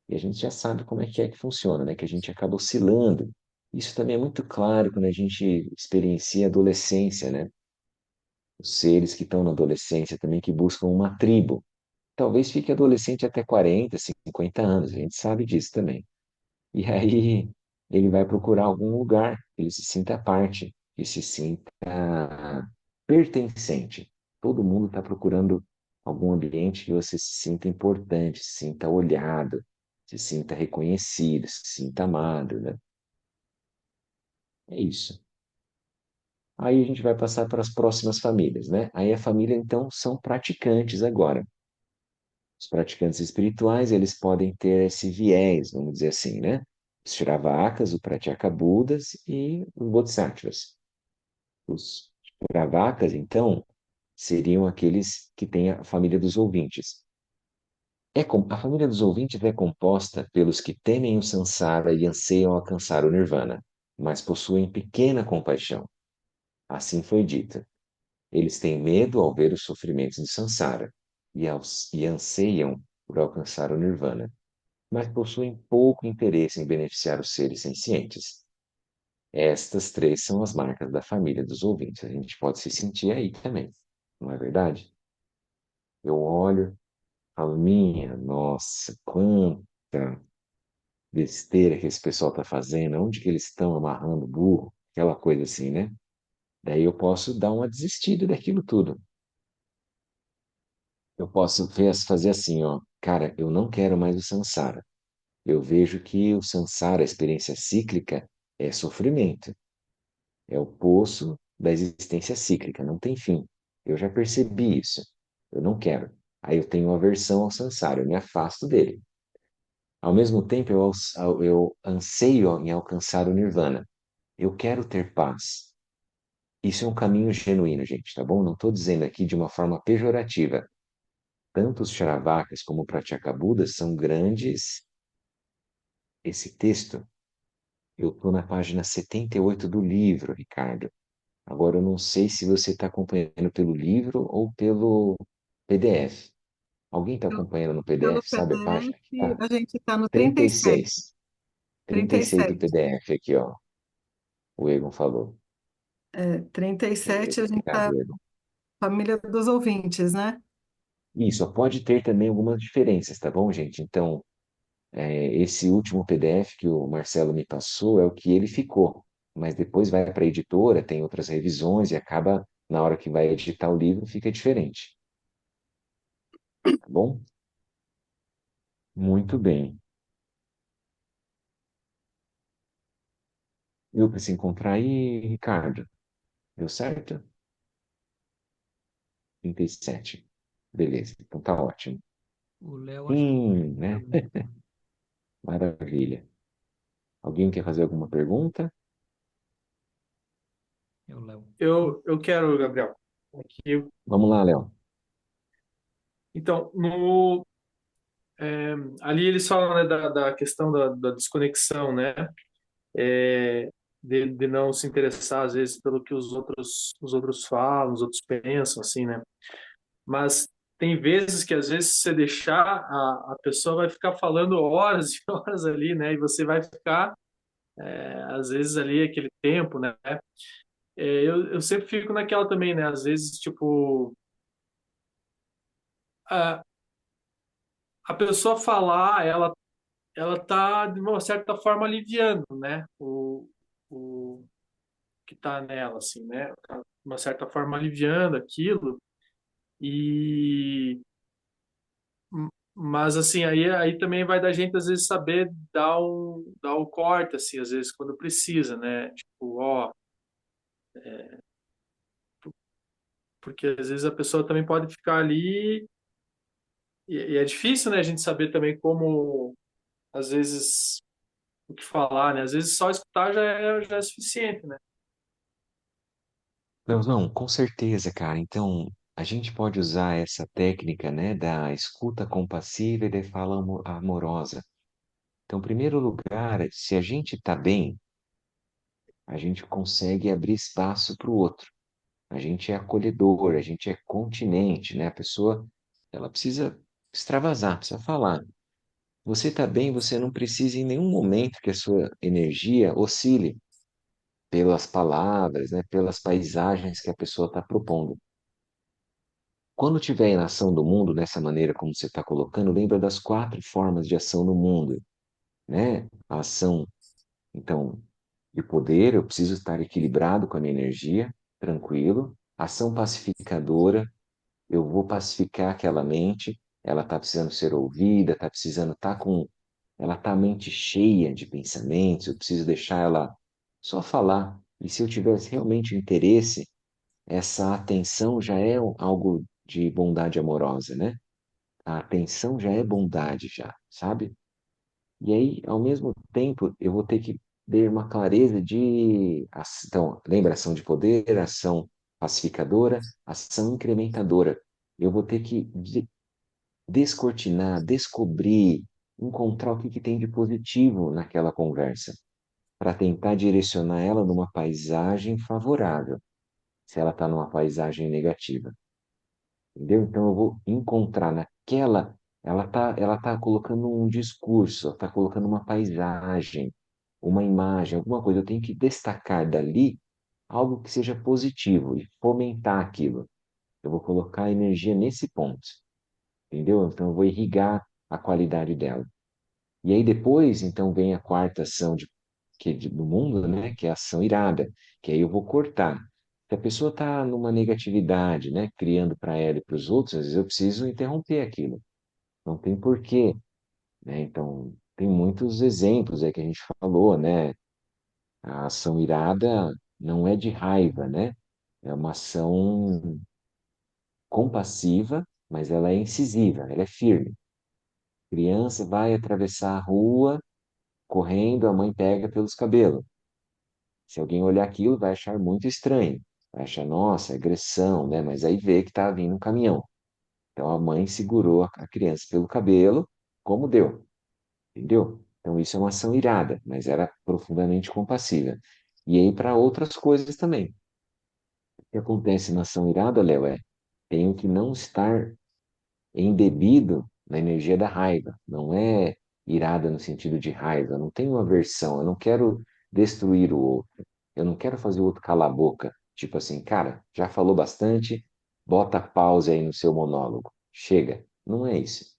E a gente já sabe como é que funciona, né? Que a gente acaba oscilando. Isso também é muito claro quando a gente experiencia a adolescência, né? Os seres que estão na adolescência também que buscam uma tribo. Talvez fique adolescente até 40, 50 anos, a gente sabe disso também. E aí ele vai procurar algum lugar que ele se sinta parte, que se sinta pertencente. Todo mundo está procurando algum ambiente que você se sinta importante, se sinta olhado, se sinta reconhecido, se sinta amado, né? É isso. Aí a gente vai passar para as próximas famílias, né? Aí a família, então, são praticantes agora. Os praticantes espirituais, eles podem ter esse viés, vamos dizer assim, né? Os Shravakas, o Pratyekabuddhas e os Bodhisattvas. Os Shravakas, então, seriam aqueles que têm a família dos ouvintes. A família dos ouvintes é composta pelos que temem o samsara e anseiam alcançar o nirvana, mas possuem pequena compaixão. Assim foi dito. Eles têm medo ao ver os sofrimentos de samsara e anseiam por alcançar o nirvana, mas possuem pouco interesse em beneficiar os seres sencientes. Estas três são as marcas da família dos ouvintes. A gente pode se sentir aí também, não é verdade? Eu olho, falo, minha nossa, quanta besteira que esse pessoal está fazendo, onde que eles estão amarrando burro, aquela coisa assim, né? Daí eu posso dar uma desistida daquilo tudo. Eu posso fazer assim, ó, cara, eu não quero mais o samsara. Eu vejo que o samsara, a experiência cíclica, é sofrimento. É o poço da existência cíclica, não tem fim. Eu já percebi isso. Eu não quero. Aí eu tenho aversão ao samsara, eu me afasto dele. Ao mesmo tempo, eu anseio em alcançar o nirvana. Eu quero ter paz. Isso é um caminho genuíno, gente, tá bom? Não estou dizendo aqui de uma forma pejorativa. Tanto os Charavakas como o Pratyekabuddha são grandes. Esse texto, eu estou na página 78 do livro, Ricardo. Agora, eu não sei se você está acompanhando pelo livro ou pelo PDF. Alguém está acompanhando no Pelo PDF, sabe a página que PDF, está? a gente está no 37. 36. 36 do 37. PDF aqui, ó. O Egon falou. Trinta e sete a gente está Obrigado, Egon. família dos ouvintes, né? Isso, pode ter também algumas diferenças, tá bom, gente? Então, esse último PDF que o Marcelo me passou é o que ele ficou, mas depois vai para a editora, tem outras revisões e acaba, na hora que vai editar o livro, fica diferente, tá bom? Muito bem. Viu para se encontrar aí, Ricardo? Deu certo? 37. Beleza, então tá ótimo. O Léo acho que fez uma Né? pergunta. Maravilha. Alguém quer fazer alguma pergunta? É o Léo. Eu quero, Gabriel. Aqui, Vamos lá, Léo. então, ali eles falam, né, da questão da desconexão, né? De não se interessar, às vezes, pelo que os outros falam, os outros pensam, assim, né? Mas tem vezes que, às vezes, se você deixar, a pessoa vai ficar falando horas e horas ali, né? E você vai ficar, às vezes, ali, aquele tempo, né? Eu sempre fico naquela também, né? Às vezes, tipo, a, a pessoa falar, ela tá, de uma certa forma, aliviando, né? O que tá nela, assim, né? Tá, de uma certa forma, aliviando aquilo. E mas assim, aí também vai da gente às vezes saber dar um corte assim, às vezes quando precisa, né? Tipo, ó, porque às vezes a pessoa também pode ficar ali e é difícil, né, a gente saber também como às vezes o que falar, né? Às vezes só escutar já é suficiente, né? Não, com certeza, cara. Então, a gente pode usar essa técnica, né, da escuta compassiva e da fala amorosa. Então, em primeiro lugar, se a gente está bem, a gente consegue abrir espaço para o outro. A gente é acolhedor, a gente é continente, né? A pessoa, ela precisa extravasar, precisa falar. Você está bem, você não precisa em nenhum momento que a sua energia oscile pelas palavras, né? Pelas paisagens que a pessoa está propondo. Quando tiver em ação do mundo, dessa maneira como você está colocando, lembra das quatro formas de ação no mundo, né? A ação, então, de poder, eu preciso estar equilibrado com a minha energia, tranquilo. Ação pacificadora, eu vou pacificar aquela mente, ela está precisando ser ouvida, está precisando estar com ela tá a mente cheia de pensamentos, eu preciso deixar ela só falar. E se eu tivesse realmente interesse, essa atenção já é algo de bondade amorosa, né? A atenção já é bondade já, sabe? E aí, ao mesmo tempo, eu vou ter que ter uma clareza de ação. Lembra, ação de poder, ação pacificadora, ação incrementadora. Eu vou ter que descortinar, descobrir, encontrar o que que tem de positivo naquela conversa, para tentar direcionar ela numa paisagem favorável, se ela está numa paisagem negativa. Entendeu? Então eu vou encontrar naquela, ela tá colocando um discurso, ela está colocando uma paisagem, uma imagem, alguma coisa. Eu tenho que destacar dali algo que seja positivo e fomentar aquilo. Eu vou colocar energia nesse ponto, entendeu? Então eu vou irrigar a qualidade dela. E aí depois, então, vem a quarta ação do mundo, né? Que é a ação irada, que aí eu vou cortar. Se a pessoa está numa negatividade, né? Criando para ela e para os outros, às vezes eu preciso interromper aquilo. Não tem porquê, né? Então, tem muitos exemplos aí que a gente falou, né? A ação irada não é de raiva, né? É uma ação compassiva, mas ela é incisiva, ela é firme. Criança vai atravessar a rua correndo, a mãe pega pelos cabelos. Se alguém olhar aquilo, vai achar muito estranho. Vai achar, nossa, agressão, né? Mas aí vê que está vindo um caminhão. Então a mãe segurou a criança pelo cabelo, como deu, entendeu? Então isso é uma ação irada, mas era profundamente compassiva. E aí para outras coisas também. O que acontece na ação irada, Léo, é tenho que não estar embebido na energia da raiva. Não é irada no sentido de raiva. Eu não tenho aversão. Eu não quero destruir o outro. Eu não quero fazer o outro calar a boca. Tipo assim, cara, já falou bastante, bota pause aí no seu monólogo. Chega. Não é isso.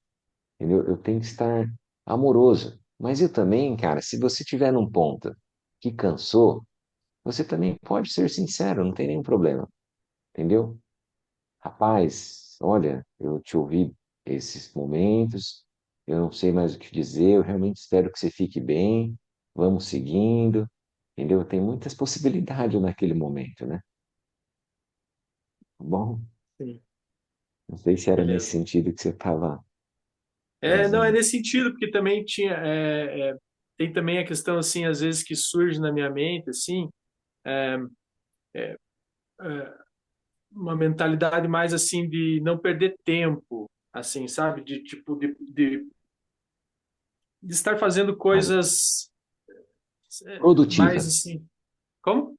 Entendeu? Eu tenho que estar amoroso. Mas eu também, cara, se você tiver num ponto que cansou, você também pode ser sincero, não tem nenhum problema. Entendeu? Rapaz, olha, eu te ouvi esses momentos, eu não sei mais o que dizer, eu realmente espero que você fique bem, vamos seguindo, entendeu? Tem muitas possibilidades naquele momento, né? Tá bom, Sim, não sei se era nesse beleza. sentido que você estava Não, é trazendo. nesse sentido, porque também tem também a questão, assim, às vezes que surge na minha mente, assim, uma mentalidade mais, assim, de não perder tempo, assim, sabe? De, tipo, de estar fazendo Cara, coisas mais, produtiva, assim, como?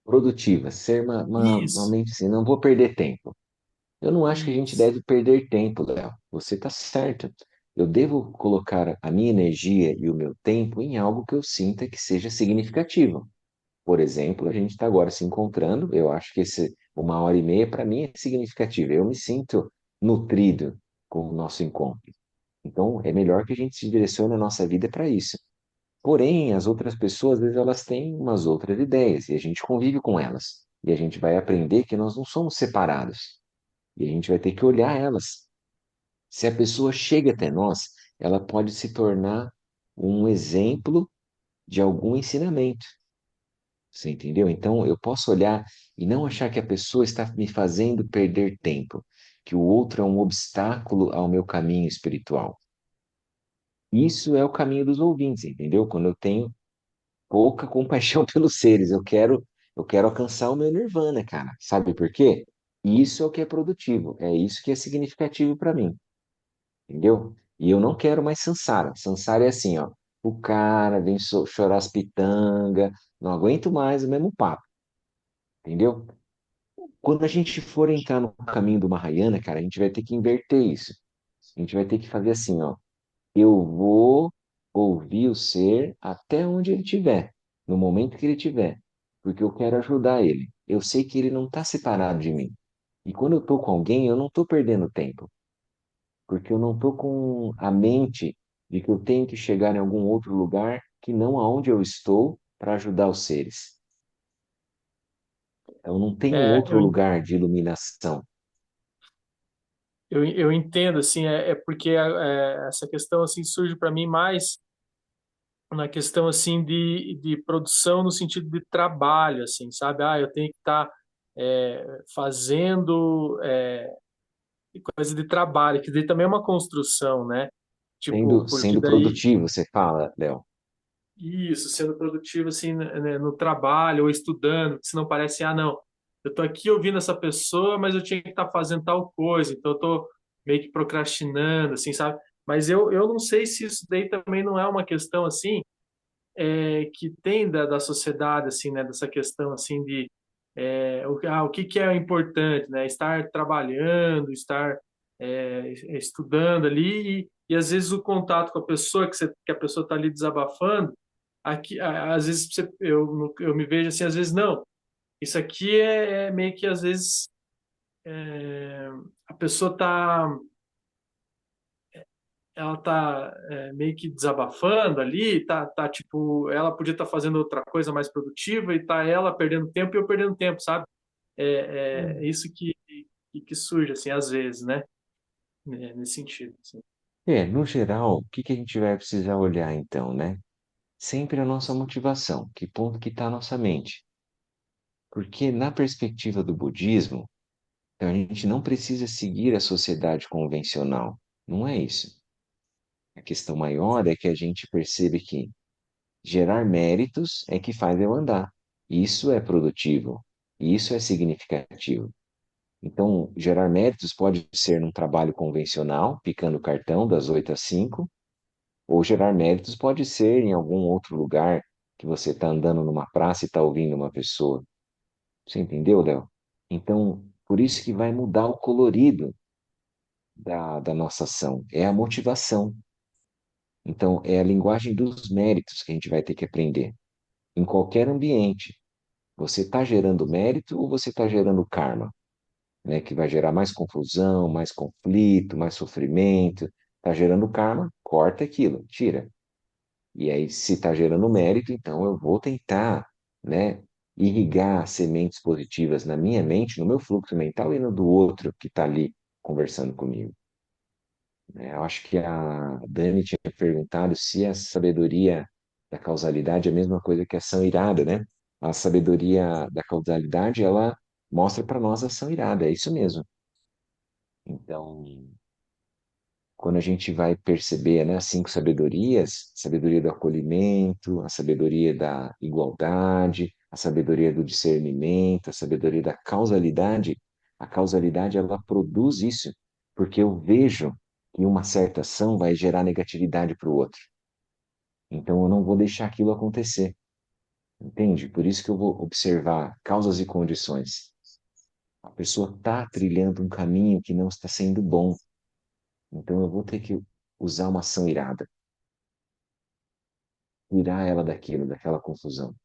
produtiva, ser uma Isso, mente assim, não vou perder tempo. Eu não acho que a gente isso. deve perder tempo, Léo. Você está certo. Eu devo colocar a minha energia e o meu tempo em algo que eu sinta que seja significativo. Por exemplo, a gente está agora se encontrando. Eu acho que esse 1 hora e meia para mim é significativo. Eu me sinto nutrido com o nosso encontro. Então, é melhor que a gente se direcione a nossa vida para isso. Porém, as outras pessoas, às vezes, elas têm umas outras ideias e a gente convive com elas. E a gente vai aprender que nós não somos separados. E a gente vai ter que olhar elas. Se a pessoa chega até nós, ela pode se tornar um exemplo de algum ensinamento. Você entendeu? Então, eu posso olhar e não achar que a pessoa está me fazendo perder tempo, que o outro é um obstáculo ao meu caminho espiritual. Isso é o caminho dos ouvintes, entendeu? Quando eu tenho pouca compaixão pelos seres, eu quero alcançar o meu nirvana, cara. Sabe por quê? Isso é o que é produtivo, é isso que é significativo para mim. Entendeu? E eu não quero mais Sansara. Sansara é assim, ó. O cara vem chorar as pitangas, não aguento mais o mesmo papo, entendeu? Quando a gente for entrar no caminho do Mahayana, cara, a gente vai ter que inverter isso. A gente vai ter que fazer assim, ó. Eu vou ouvir o ser até onde ele estiver, no momento que ele estiver, porque eu quero ajudar ele. Eu sei que ele não está separado de mim. E quando eu estou com alguém, eu não estou perdendo tempo. Porque eu não estou com a mente de que eu tenho que chegar em algum outro lugar que não aonde eu estou para ajudar os seres. Eu não tenho um É, outro eu, lugar de iluminação. eu entendo, assim, é porque essa questão, assim, surge para mim mais na questão, assim, de produção no sentido de trabalho, assim, sabe? Ah, eu tenho que estar fazendo coisa de trabalho, que daí também é uma construção, né? Tipo, porque Sendo daí, produtivo, você fala, Léo. isso, sendo produtivo, assim, né, no trabalho ou estudando, que senão parece, ah, não, eu tô aqui ouvindo essa pessoa, mas eu tinha que estar fazendo tal coisa, então eu tô meio que procrastinando, assim, sabe? Mas eu não sei se isso daí também não é uma questão, assim, que tem da sociedade, assim, né? Dessa questão, assim, de o que que é importante, né? Estar trabalhando, estar estudando ali e às vezes o contato com a pessoa que a pessoa está ali desabafando, aqui, às vezes eu me vejo assim, às vezes não. Isso aqui é meio que às vezes a pessoa ela tá meio que desabafando ali, tá tipo, ela podia estar fazendo outra coisa mais produtiva e tá ela perdendo tempo e eu perdendo tempo, sabe? É isso que surge, assim, às vezes, né? Nesse sentido, assim. No geral, o que que a gente vai precisar olhar então, né? Sempre a nossa motivação, que ponto que está a nossa mente. Porque na perspectiva do budismo, a gente não precisa seguir a sociedade convencional. Não é isso. A questão maior é que a gente percebe que gerar méritos é que faz eu andar. Isso é produtivo. Isso é significativo. Então, gerar méritos pode ser num trabalho convencional, picando cartão das 8 às 5, ou gerar méritos pode ser em algum outro lugar que você está andando numa praça e está ouvindo uma pessoa. Você entendeu, Léo? Então, por isso que vai mudar o colorido da nossa ação. É a motivação. Então, é a linguagem dos méritos que a gente vai ter que aprender. Em qualquer ambiente. Você está gerando mérito ou você está gerando karma? Né? Que vai gerar mais confusão, mais conflito, mais sofrimento. Está gerando karma, corta aquilo, tira. E aí, se está gerando mérito, então eu vou tentar, né, irrigar sementes positivas na minha mente, no meu fluxo mental e no do outro que está ali conversando comigo. Eu acho que a Dani tinha perguntado se a sabedoria da causalidade é a mesma coisa que a ação irada, né? A sabedoria da causalidade, ela mostra para nós a ação irada, é isso mesmo. Então, quando a gente vai perceber, né, as cinco sabedorias, sabedoria do acolhimento, a sabedoria da igualdade, a sabedoria do discernimento, a sabedoria da causalidade, a causalidade ela produz isso, porque eu vejo que uma certa ação vai gerar negatividade para o outro. Então eu não vou deixar aquilo acontecer, entende? Por isso que eu vou observar causas e condições. A pessoa está trilhando um caminho que não está sendo bom, então eu vou ter que usar uma ação irada, tirar ela daquilo, daquela confusão.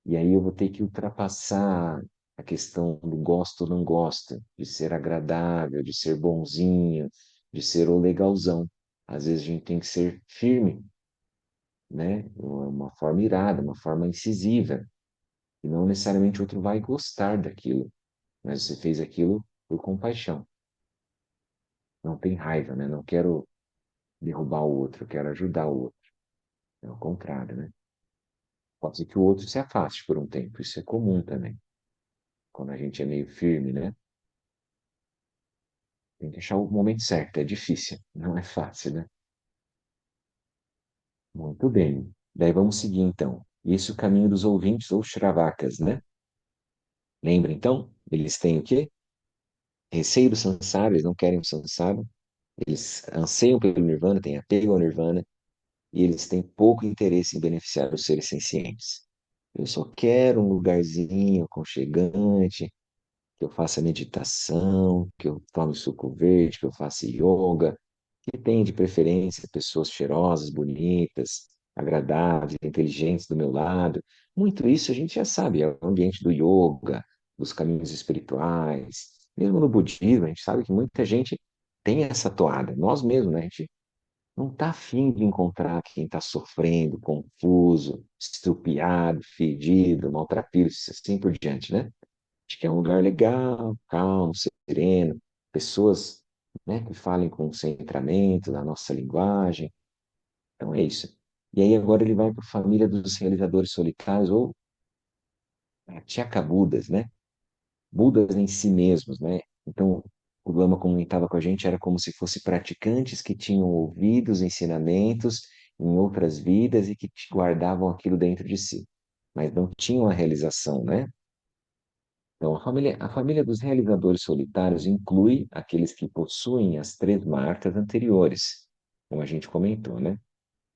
E aí eu vou ter que ultrapassar a questão do gosto ou não gosta, de ser agradável, de ser bonzinho, de ser o legalzão. Às vezes a gente tem que ser firme, né? Uma forma irada, uma forma incisiva. E não necessariamente o outro vai gostar daquilo, mas você fez aquilo por compaixão. Não tem raiva, né? Não quero derrubar o outro, eu quero ajudar o outro. É o contrário, né? Pode ser que o outro se afaste por um tempo, isso é comum também. Quando a gente é meio firme, né? Tem que achar o momento certo, é difícil, não é fácil, né? Muito bem. Daí vamos seguir então. Isso é o caminho dos ouvintes ou Shravakas, né? Lembra então? Eles têm o quê? Receio do samsara, eles não querem o samsara. Eles anseiam pelo nirvana, têm apego ao nirvana, e eles têm pouco interesse em beneficiar os seres sencientes. Eu só quero um lugarzinho aconchegante, que eu faça meditação, que eu tome suco verde, que eu faça yoga, que tem de preferência pessoas cheirosas, bonitas, agradáveis, inteligentes do meu lado. Muito isso a gente já sabe, é o ambiente do yoga, dos caminhos espirituais, mesmo no budismo, a gente sabe que muita gente tem essa toada. Nós mesmos, né? A gente não está afim de encontrar quem está sofrendo, confuso, estrupiado, fedido, maltrapilho, assim por diante, né? Acho que é um lugar legal, calmo, sereno, pessoas né? Que falem com concentramento na nossa linguagem. Então é isso. E aí agora ele vai para a família dos realizadores solitários ou Tchakabudas, né? Budas em si mesmos, né? Então, o Lama comentava com a gente, era como se fossem praticantes que tinham ouvido os ensinamentos em outras vidas e que guardavam aquilo dentro de si, mas não tinham a realização, né? Então, a família dos realizadores solitários inclui aqueles que possuem as três marcas anteriores, como a gente comentou, né?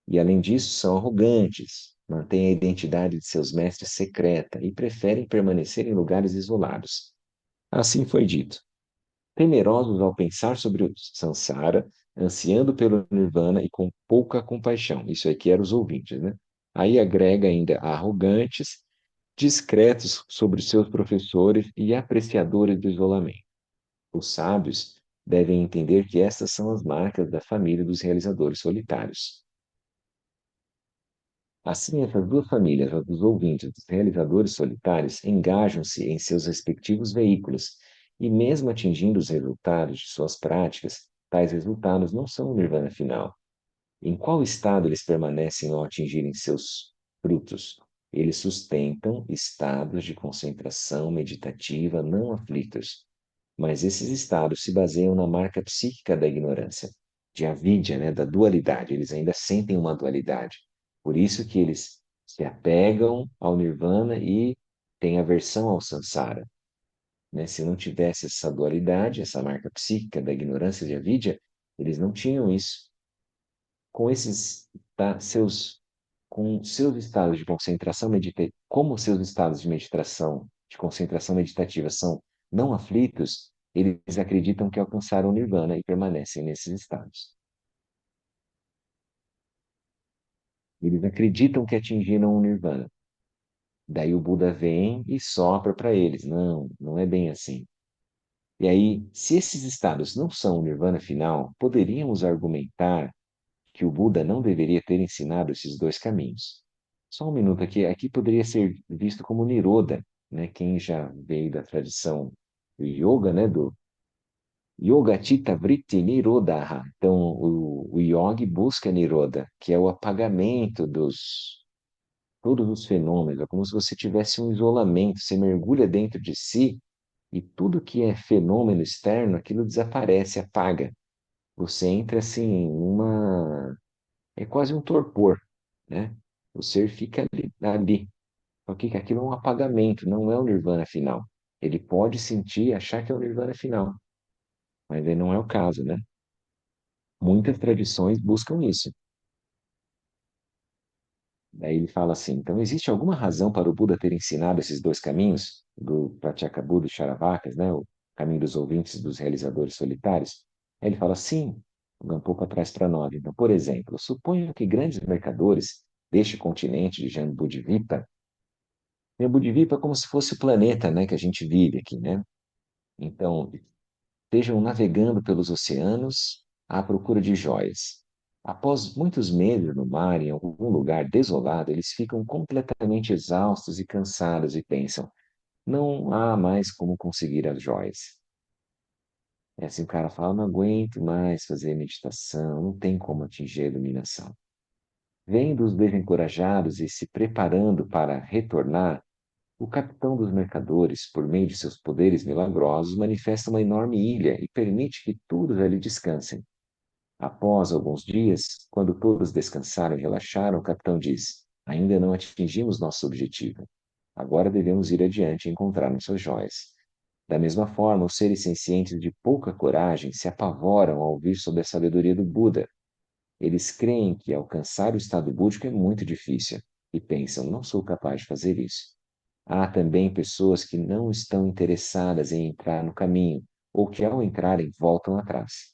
E, além disso, são arrogantes, mantêm a identidade de seus mestres secreta e preferem permanecer em lugares isolados. Assim foi dito. Temerosos ao pensar sobre o samsara, ansiando pelo nirvana e com pouca compaixão. Isso aqui eram os ouvintes, né? Aí agrega ainda arrogantes, discretos sobre os seus professores e apreciadores do isolamento. Os sábios devem entender que estas são as marcas da família dos realizadores solitários. Assim, essas duas famílias, a dos ouvintes e dos realizadores solitários, engajam-se em seus respectivos veículos, e mesmo atingindo os resultados de suas práticas, tais resultados não são o nirvana final. Em qual estado eles permanecem ao atingirem seus frutos? Eles sustentam estados de concentração meditativa não aflitos, mas esses estados se baseiam na marca psíquica da ignorância, de avidya, né, da dualidade. Eles ainda sentem uma dualidade. Por isso que eles se apegam ao nirvana e têm aversão ao samsara. Né? Se não tivesse essa dualidade, essa marca psíquica da ignorância de avidya, eles não tinham isso. Com esses tá, com seus estados de concentração meditativa, como seus estados de meditação, de concentração meditativa são não aflitos, eles acreditam que alcançaram o nirvana e permanecem nesses estados. Eles acreditam que atingiram o nirvana. Daí o Buda vem e sopra para eles. Não, não é bem assim. E aí, se esses estados não são o nirvana final, poderíamos argumentar que o Buda não deveria ter ensinado esses dois caminhos. Só um minuto aqui. Aqui poderia ser visto como Niroda, né? Quem já veio da tradição do yoga, né? Do Yoga Chitta Vritti Nirodha. Então, o yogi busca Niroda, que é o apagamento dos todos os fenômenos. É como se você tivesse um isolamento. Você mergulha dentro de si e tudo que é fenômeno externo, aquilo desaparece, apaga. Você entra assim numa é quase um torpor, né? O ser fica ali. Só que aquilo é um apagamento, não é o nirvana final. Ele pode sentir, achar que é o nirvana final, mas aí não é o caso, né? Muitas tradições buscam isso. Daí ele fala assim: então existe alguma razão para o Buda ter ensinado esses dois caminhos, do Pratyekabuddha e Charavakas, né? O caminho dos ouvintes e dos realizadores solitários? Aí ele fala: sim, um pouco atrás para nós. Então, por exemplo, suponho que grandes mercadores deste continente de Jambudvipa, Jambudvipa é como se fosse o planeta, né, que a gente vive aqui, né? Então, estejam navegando pelos oceanos à procura de joias. Após muitos meses no mar, em algum lugar desolado, eles ficam completamente exaustos e cansados e pensam: não há mais como conseguir as joias. É assim o cara fala: não aguento mais fazer meditação, não tem como atingir a iluminação. Vendo os desencorajados e se preparando para retornar, o capitão dos mercadores, por meio de seus poderes milagrosos, manifesta uma enorme ilha e permite que todos ali descansem. Após alguns dias, quando todos descansaram e relaxaram, o capitão diz: ainda não atingimos nosso objetivo. Agora devemos ir adiante e encontrar nossas joias. Da mesma forma, os seres sencientes de pouca coragem se apavoram ao ouvir sobre a sabedoria do Buda. Eles creem que alcançar o estado búdico é muito difícil e pensam: não sou capaz de fazer isso. Há também pessoas que não estão interessadas em entrar no caminho ou que, ao entrarem, voltam atrás.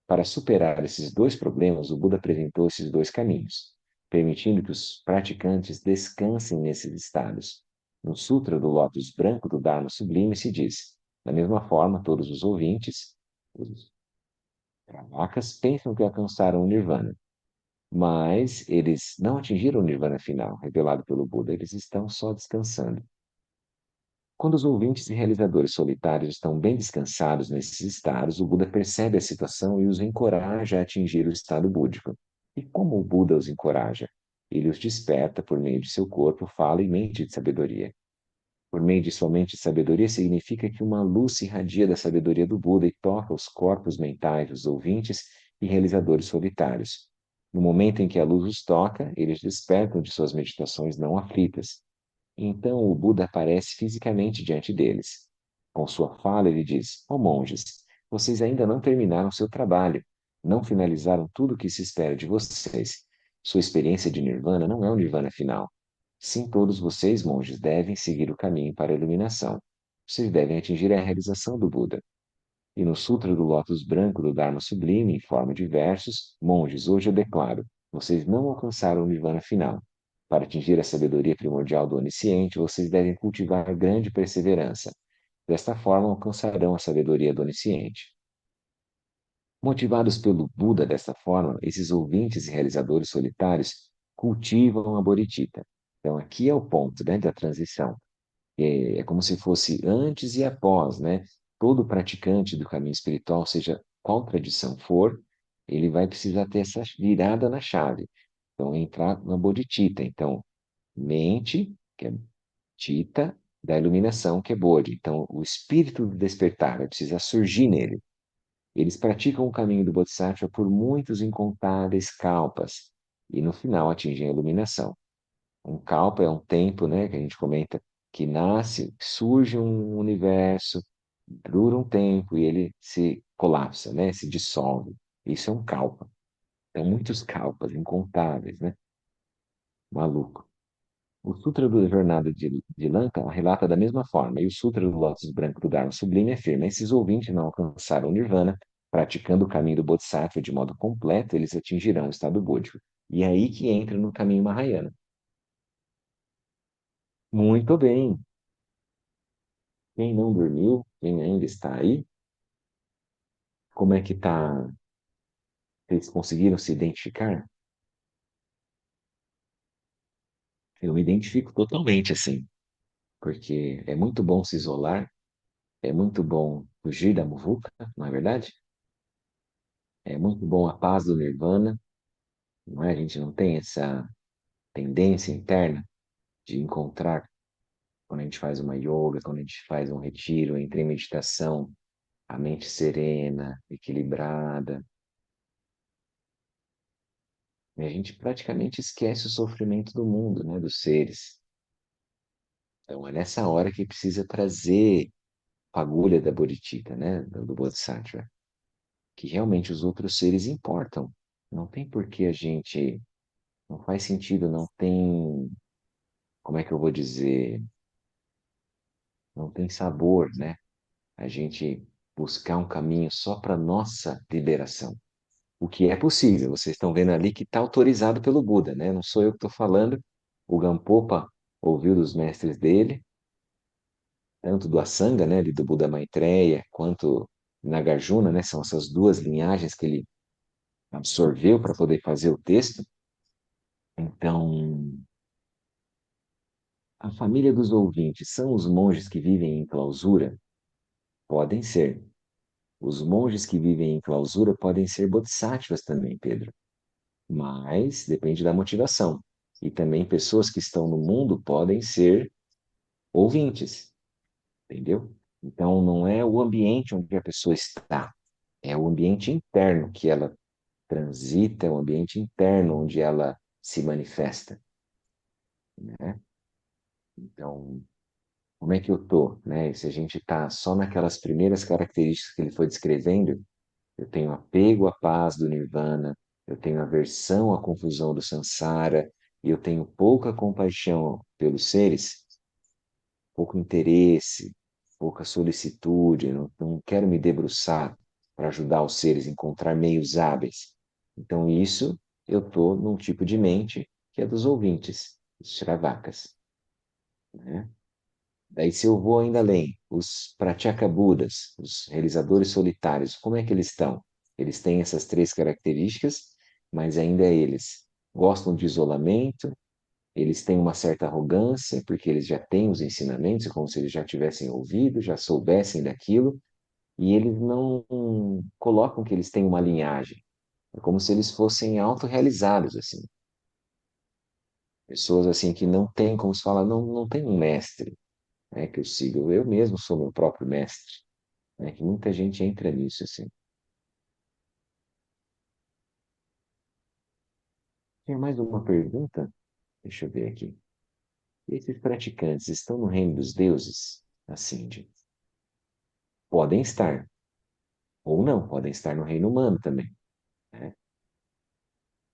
Para superar esses dois problemas, o Buda apresentou esses dois caminhos, permitindo que os praticantes descansem nesses estados. No Sutra do Lótus Branco do Dharma Sublime se diz: da mesma forma, todos os ouvintes, os Travakas, pensam que alcançaram o Nirvana, mas eles não atingiram o Nirvana final, revelado pelo Buda, eles estão só descansando. Quando os ouvintes e realizadores solitários estão bem descansados nesses estados, o Buda percebe a situação e os encoraja a atingir o estado búdico. E como o Buda os encoraja? Ele os desperta por meio de seu corpo, fala e mente de sabedoria. Por meio de sua mente de sabedoria significa que uma luz se irradia da sabedoria do Buda e toca os corpos mentais dos ouvintes e realizadores solitários. No momento em que a luz os toca, eles despertam de suas meditações não aflitas. Então o Buda aparece fisicamente diante deles. Com sua fala, ele diz: Ó monges, vocês ainda não terminaram seu trabalho, não finalizaram tudo o que se espera de vocês. Sua experiência de nirvana não é o nirvana final. Sim, todos vocês, monges, devem seguir o caminho para a iluminação. Vocês devem atingir a realização do Buda. E no Sutra do Lótus Branco do Dharma Sublime, em forma de versos, monges, hoje eu declaro: vocês não alcançaram o nirvana final. Para atingir a sabedoria primordial do onisciente, vocês devem cultivar grande perseverança. Desta forma, alcançarão a sabedoria do onisciente. Motivados pelo Buda desta forma, esses ouvintes e realizadores solitários cultivam a bodhicitta. Então, aqui é o ponto, né, da transição. É como se fosse antes e após, né? Todo praticante do caminho espiritual, seja qual tradição for, ele vai precisar ter essa virada na chave. Então, entrar na bodhicitta. Então, mente, que é Chitta, da iluminação, que é Bodhi. Então, o espírito do despertar vai precisar surgir nele. Eles praticam o caminho do Bodhisattva por muitos incontáveis kalpas e no final atingem a iluminação. Um kalpa é um tempo, né, que a gente comenta, que nasce, surge um universo, dura um tempo e ele se colapsa, né, se dissolve. Isso é um kalpa. Então, muitos kalpas, incontáveis, né? Maluco. O Sutra da Jornada de Lanka relata da mesma forma, e o Sutra do Lótus Branco do Dharma Sublime afirma: esses ouvintes não alcançaram o Nirvana, praticando o caminho do Bodhisattva de modo completo, eles atingirão o estado búdico. E é aí que entra no caminho Mahayana. Muito bem. Quem não dormiu, quem ainda está aí, como é que tá? Vocês conseguiram se identificar? Eu me identifico totalmente assim, porque é muito bom se isolar, é muito bom fugir da muvuca, não é verdade? É muito bom a paz do Nirvana, não é? A gente não tem essa tendência interna de encontrar quando a gente faz uma yoga, quando a gente faz um retiro, entra em meditação, a mente serena, equilibrada. E a gente praticamente esquece o sofrimento do mundo, né, dos seres. Então é nessa hora que precisa trazer a agulha da Bodhicitta, né, do Bodhisattva, que realmente os outros seres importam. Não tem por que a gente, não faz sentido, não tem, como é que eu vou dizer, não tem sabor, né? A gente buscar um caminho só para nossa liberação. O que é possível, vocês estão vendo ali que está autorizado pelo Buda, né? Não sou eu que estou falando, o Gampopa ouviu dos mestres dele, tanto do Asanga, né, ali do Buda Maitreya, quanto Nagarjuna, né? São essas duas linhagens que ele absorveu para poder fazer o texto. Então, a família dos ouvintes são os monges que vivem em clausura? Podem ser. Os monges que vivem em clausura podem ser bodhisattvas também, Pedro, mas depende da motivação. E também pessoas que estão no mundo podem ser ouvintes, entendeu? Então não é o ambiente onde a pessoa está, é o ambiente interno que ela transita, é o ambiente interno onde ela se manifesta, né? Então, como é que eu tô, né? Se a gente está só naquelas primeiras características que ele foi descrevendo, eu tenho apego à paz do nirvana, eu tenho aversão à confusão do samsara, e eu tenho pouca compaixão pelos seres, pouco interesse, pouca solicitude, eu não quero me debruçar para ajudar os seres a encontrar meios hábeis. Então, isso eu estou num tipo de mente que é dos ouvintes, dos Shravakas, né? Daí, se eu vou ainda além, os Pratyekabuddhas, os realizadores solitários, como é que eles estão? Eles têm essas três características, mas ainda eles gostam de isolamento, Eles têm uma certa arrogância, porque eles já têm os ensinamentos, é como se eles já tivessem ouvido, já soubessem daquilo, e eles não colocam que eles têm uma linhagem. É como se eles fossem autorrealizados, assim. Pessoas assim que não têm, como se fala, não tem um mestre, né, que eu sigo. Eu mesmo sou meu próprio mestre, né, que muita gente entra nisso, assim. Tem mais uma pergunta? Deixa eu ver aqui. Esses praticantes estão no reino dos deuses? Assim, podem estar, ou não, podem estar no reino humano também, né?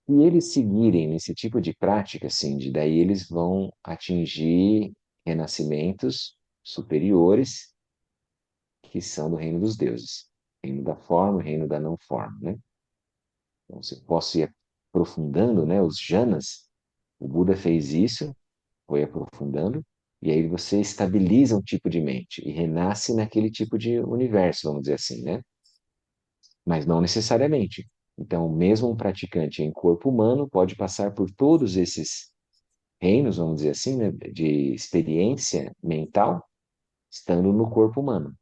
Se eles seguirem nesse tipo de prática, assim, daí eles vão atingir renascimentos superiores que são do reino dos deuses, reino da forma e reino da não forma, né? Então, você posso ir aprofundando, né? Os jhanas, o Buda fez isso, foi aprofundando, e aí você estabiliza um tipo de mente e renasce naquele tipo de universo, vamos dizer assim, né? Mas não necessariamente. Então, mesmo um praticante em corpo humano pode passar por todos esses reinos, vamos dizer assim, né, de experiência mental, estando no corpo humano.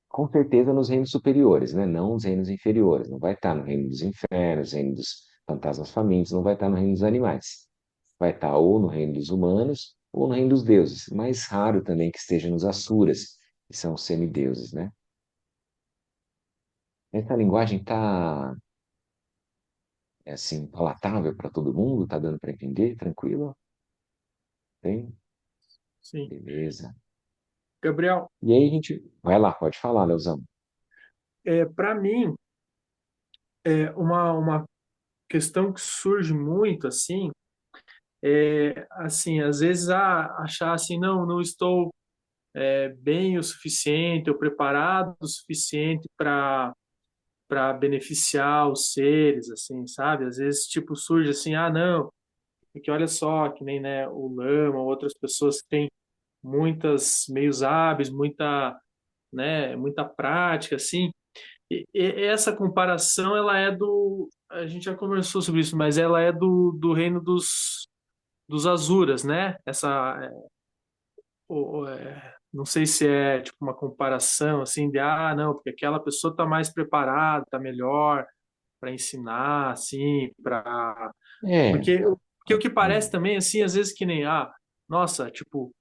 Com certeza nos reinos superiores, né? Não nos reinos inferiores. Não vai estar no reino dos infernos, reino dos fantasmas famintos, não vai estar no reino dos animais. Vai estar ou no reino dos humanos ou no reino dos deuses. Mais raro também que esteja nos asuras, que são os semideuses, né? Essa linguagem está assim, palatável para todo mundo? Está dando para entender? Tranquilo? Tem? Sim. Beleza. Gabriel, E aí a gente. Vai lá, pode falar, Leozão. para mim, uma questão que surge muito assim, assim, às vezes achar assim, não estou bem o suficiente, ou preparado o suficiente para beneficiar os seres, assim, sabe? Às vezes, tipo, surge assim, não, porque olha só, que nem, né, o Lama, outras pessoas que têm muitas meios hábeis, muita prática, assim, e essa comparação, ela é a gente já conversou sobre isso, mas ela é do reino dos Asuras, né? Não sei se é tipo uma comparação assim de não, porque aquela pessoa está mais preparada, está melhor para ensinar, assim, para É. porque o que parece também assim, às vezes que nem nossa, tipo,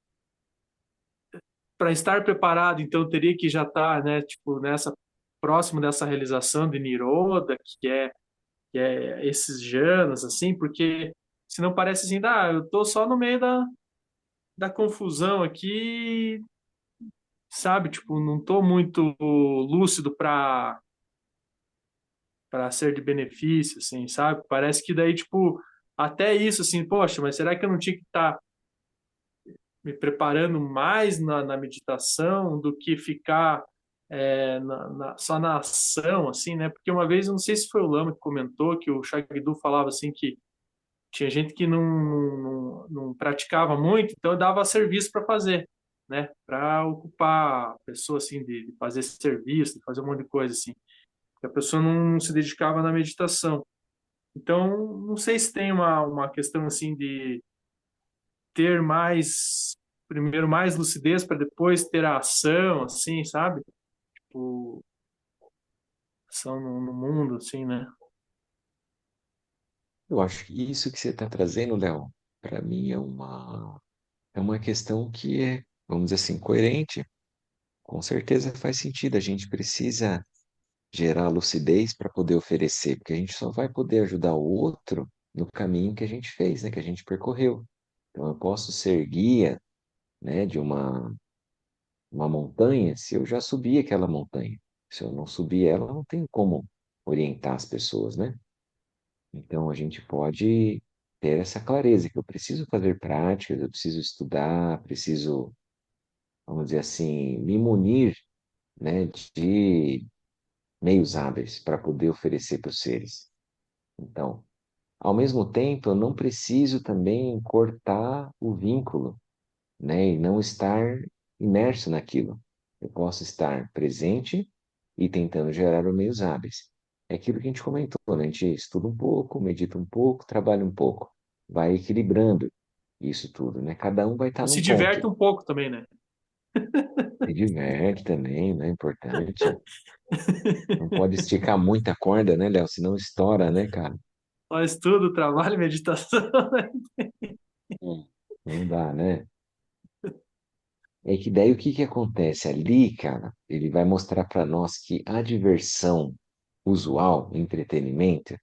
para estar preparado, então teria que já estar, né, tipo, nessa próximo dessa realização de Niroda, que é esses jhanas assim, porque senão parece assim, eu tô só no meio da confusão aqui, sabe? Tipo, não tô muito lúcido para ser de benefício, assim, sabe? Parece que daí, tipo, até isso, assim, poxa, mas será que eu não tinha que estar me preparando mais na meditação do que ficar só na ação, assim, né? Porque uma vez, não sei se foi o Lama que comentou, que o Shagdu falava assim que tinha gente que não praticava muito, então eu dava serviço para fazer, né? Para ocupar a pessoa, assim, de fazer serviço, de fazer um monte de coisa, assim. Que a pessoa não se dedicava na meditação. Então, não sei se tem uma questão, assim, de ter primeiro mais lucidez para depois ter a ação, assim, sabe? Tipo, ação no mundo, assim, né? Eu acho que isso que você está trazendo, Léo, para mim é uma questão que é, vamos dizer assim, coerente. Com certeza faz sentido. A gente precisa gerar lucidez para poder oferecer, porque a gente só vai poder ajudar o outro no caminho que a gente fez, né, que a gente percorreu. Então, eu posso ser guia, né, de uma montanha se eu já subi aquela montanha. Se eu não subir ela, eu não tenho como orientar as pessoas, né? Então, a gente pode ter essa clareza que eu preciso fazer práticas, eu preciso estudar, preciso, vamos dizer assim, me munir, né, de meios hábeis para poder oferecer para os seres. Então, ao mesmo tempo, eu não preciso também cortar o vínculo, né, e não estar imerso naquilo. Eu posso estar presente e tentando gerar os meios hábeis. É aquilo que a gente comentou, né? A gente estuda um pouco, medita um pouco, trabalha um pouco. vai equilibrando isso tudo, né? Cada um vai estar E se num ponto. diverte um pouco também, né? Se diverte também, né? Importante. Não pode esticar muita corda, né, Léo? Senão estoura, né, cara? Faz tudo, trabalho, meditação, né? Não dá, né? É que daí o que que acontece ali, cara? Ele vai mostrar para nós que a diversão usual, entretenimento,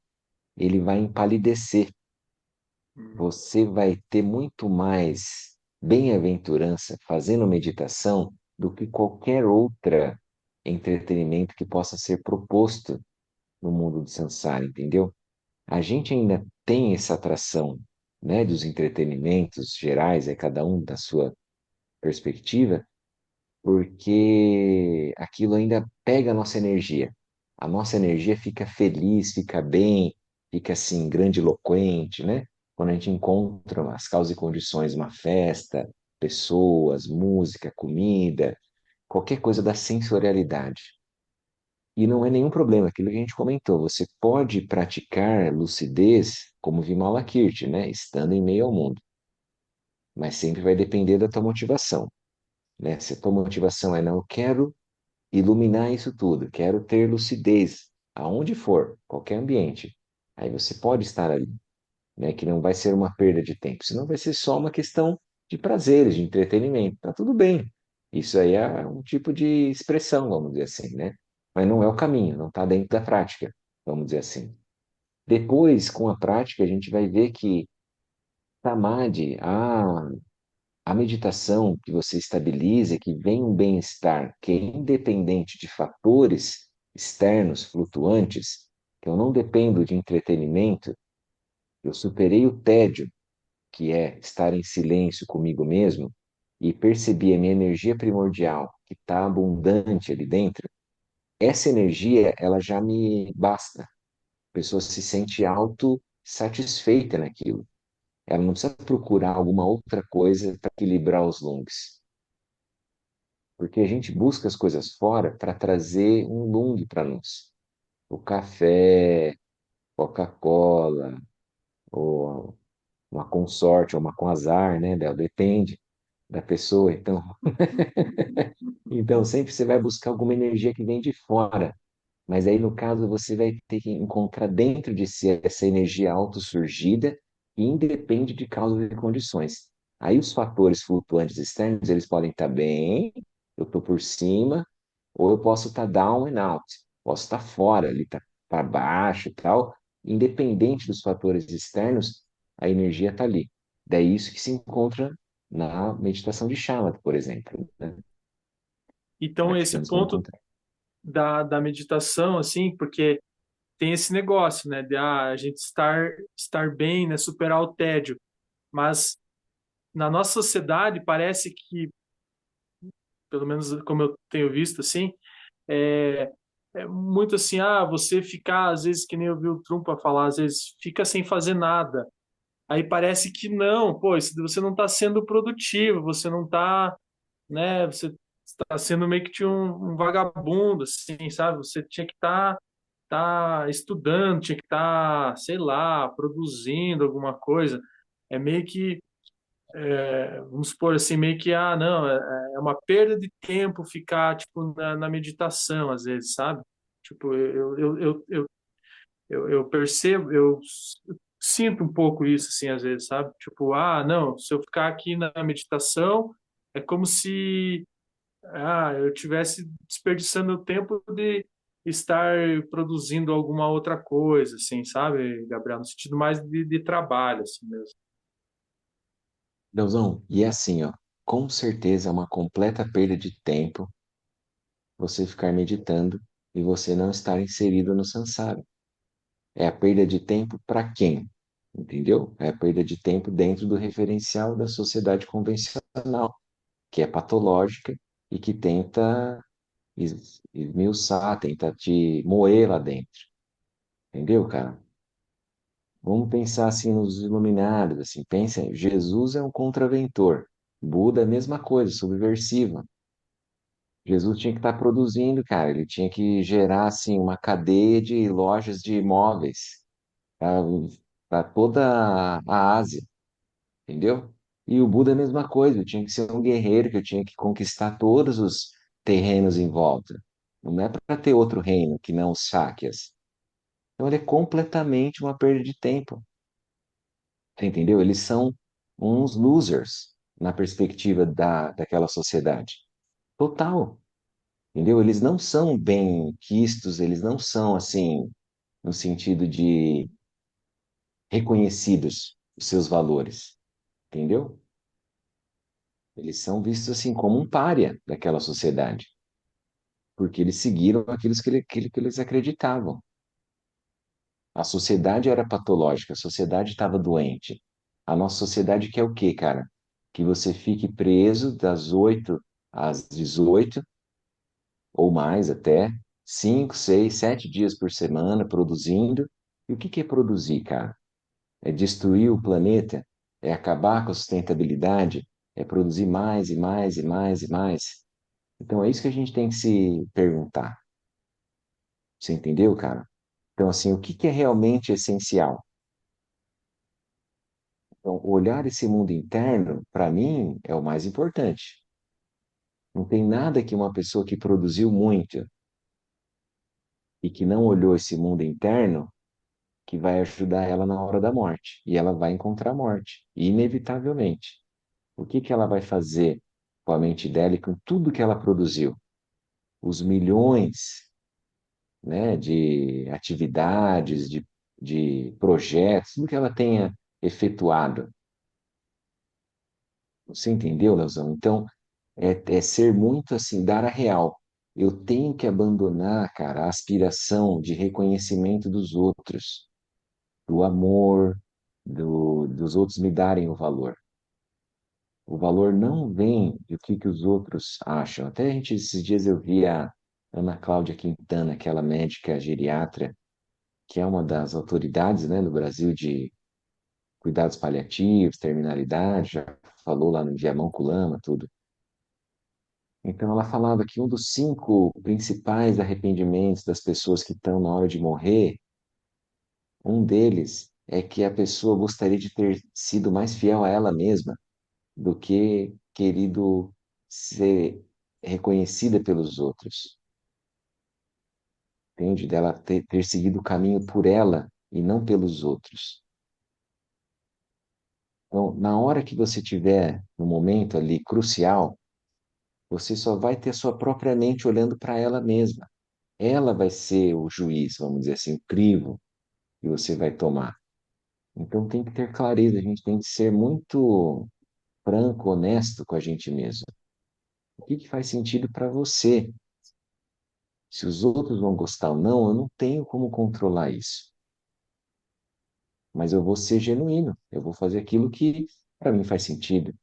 ele vai empalidecer. Você vai ter muito mais bem-aventurança fazendo meditação do que qualquer outra entretenimento que possa ser proposto no mundo do samsara, entendeu? A gente ainda tem essa atração, né, dos entretenimentos gerais, é cada um da sua perspectiva, porque aquilo ainda pega a nossa energia. A nossa energia fica feliz, fica bem, fica assim, grandiloquente, né? Quando a gente encontra as causas e condições, uma festa, pessoas, música, comida, qualquer coisa da sensorialidade. E não é nenhum problema, aquilo que a gente comentou. Você pode praticar lucidez como Vimalakirti, né? Estando em meio ao mundo, mas sempre vai depender da tua motivação, né? Se a tua motivação é não, eu quero iluminar isso tudo, quero ter lucidez, aonde for, qualquer ambiente. Aí você pode estar ali, né? Que não vai ser uma perda de tempo, senão vai ser só uma questão de prazeres, de entretenimento. Tá tudo bem. Isso aí é um tipo de expressão, vamos dizer assim, né? Mas não é o caminho, não está dentro da prática, vamos dizer assim. Depois, com a prática, a gente vai ver que Samadhi, a meditação que você estabiliza, que vem um bem-estar que é independente de fatores externos flutuantes, que eu não dependo de entretenimento, eu superei o tédio, que é estar em silêncio comigo mesmo, e percebi a minha energia primordial, que está abundante ali dentro, essa energia, ela já me basta. A pessoa se sente autossatisfeita naquilo. Ela não precisa procurar alguma outra coisa para equilibrar os lungs. Porque a gente busca as coisas fora para trazer um lung para nós. O café, Coca-Cola, ou uma consorte, ou uma com azar, né, Del? Depende da pessoa. Então, então sempre você vai buscar alguma energia que vem de fora. Mas aí, no caso, você vai ter que encontrar dentro de si essa energia autossurgida que independe de causas e condições. Aí os fatores flutuantes externos, eles podem estar bem, eu estou por cima, ou eu posso estar down and out, posso estar fora, ali tá para baixo e tal. Independente dos fatores externos, a energia está ali. Daí isso que se encontra na meditação de Shamatha, por exemplo, né? Então, esse Praticantes vão ponto encontrar. da meditação, assim, porque tem esse negócio, né, de a gente estar bem, né, superar o tédio. Mas na nossa sociedade parece que, pelo menos como eu tenho visto, assim, é, é muito assim, você ficar, às vezes, que nem eu vi o Trump falar, às vezes fica sem fazer nada. Aí parece que não, pô, você não está sendo produtivo, você não está, né, você está sendo meio que um vagabundo, assim, sabe? Você tinha que tá estudando, tinha que estar, sei lá, produzindo alguma coisa. É meio que, vamos supor assim, meio que, não, é uma perda de tempo ficar, tipo, na meditação, às vezes, sabe? Tipo, eu percebo, eu sinto um pouco isso, assim, às vezes, sabe? Tipo, não, se eu ficar aqui na meditação, é como se eu tivesse desperdiçando o tempo de estar produzindo alguma outra coisa, assim, sabe, Gabriel? No sentido mais de trabalho, assim mesmo. Leozão, e é assim, ó, com certeza é uma completa perda de tempo você ficar meditando e você não estar inserido no samsara. É a perda de tempo para quem? Entendeu? É a perda de tempo dentro do referencial da sociedade convencional, que é patológica e que tenta esmiuçar, tenta te moer lá dentro. Entendeu, cara? Vamos pensar assim nos iluminados, assim, pensa, Jesus é um contraventor, Buda é a mesma coisa, subversiva. Jesus tinha que estar produzindo, cara. Ele tinha que gerar assim uma cadeia de lojas de imóveis, tá? para toda a Ásia, entendeu? E o Buda é a mesma coisa, eu tinha que ser um guerreiro, que eu tinha que conquistar todos os terrenos em volta. Não é para ter outro reino que não os Shakyas. Então ele é completamente uma perda de tempo, você entendeu? Eles são uns losers na perspectiva daquela sociedade. Total, entendeu? Eles não são bem quistos, eles não são assim, no sentido de reconhecidos os seus valores, entendeu? Eles são vistos assim como um pária daquela sociedade, porque eles seguiram aquilo que eles acreditavam. A sociedade era patológica, a sociedade estava doente. A nossa sociedade quer o quê, cara? Que você fique preso das 8 às 18, ou mais até, 5, 6, 7 dias por semana produzindo. E o que que é produzir, cara? É destruir o planeta? É acabar com a sustentabilidade? É produzir mais e mais e mais e mais? Então é isso que a gente tem que se perguntar. Você entendeu, cara? Então, assim, o que que é realmente essencial? Então, olhar esse mundo interno, para mim, é o mais importante. Não tem nada que uma pessoa que produziu muito e que não olhou esse mundo interno que vai ajudar ela na hora da morte. E ela vai encontrar a morte, inevitavelmente. O que que ela vai fazer com a mente dela e com tudo que ela produziu? Os milhões, né, de atividades, de projetos, tudo que ela tenha efetuado. Você entendeu, Leozão? Então, é ser muito assim, dar a real. Eu tenho que abandonar, cara, a aspiração de reconhecimento dos outros, do amor, dos outros me darem o valor. O valor não vem do que os outros acham. Até esses dias eu vi a Ana Cláudia Quintana, aquela médica geriatra, que é uma das autoridades, né, no Brasil de cuidados paliativos, terminalidade, já falou lá no Viamão Culama, tudo. Então, ela falava que um dos 5 principais arrependimentos das pessoas que estão na hora de morrer, um deles é que a pessoa gostaria de ter sido mais fiel a ela mesma do que querido ser reconhecida pelos outros, entende? Dela ter seguido o caminho por ela e não pelos outros. Então, na hora que você tiver no momento ali crucial, você só vai ter a sua própria mente olhando para ela mesma. Ela vai ser o juiz, vamos dizer assim, o crivo que você vai tomar. Então tem que ter clareza, a gente tem que ser muito franco, honesto com a gente mesmo. O que que faz sentido para você? Se os outros vão gostar ou não, eu não tenho como controlar isso. Mas eu vou ser genuíno, eu vou fazer aquilo que para mim faz sentido.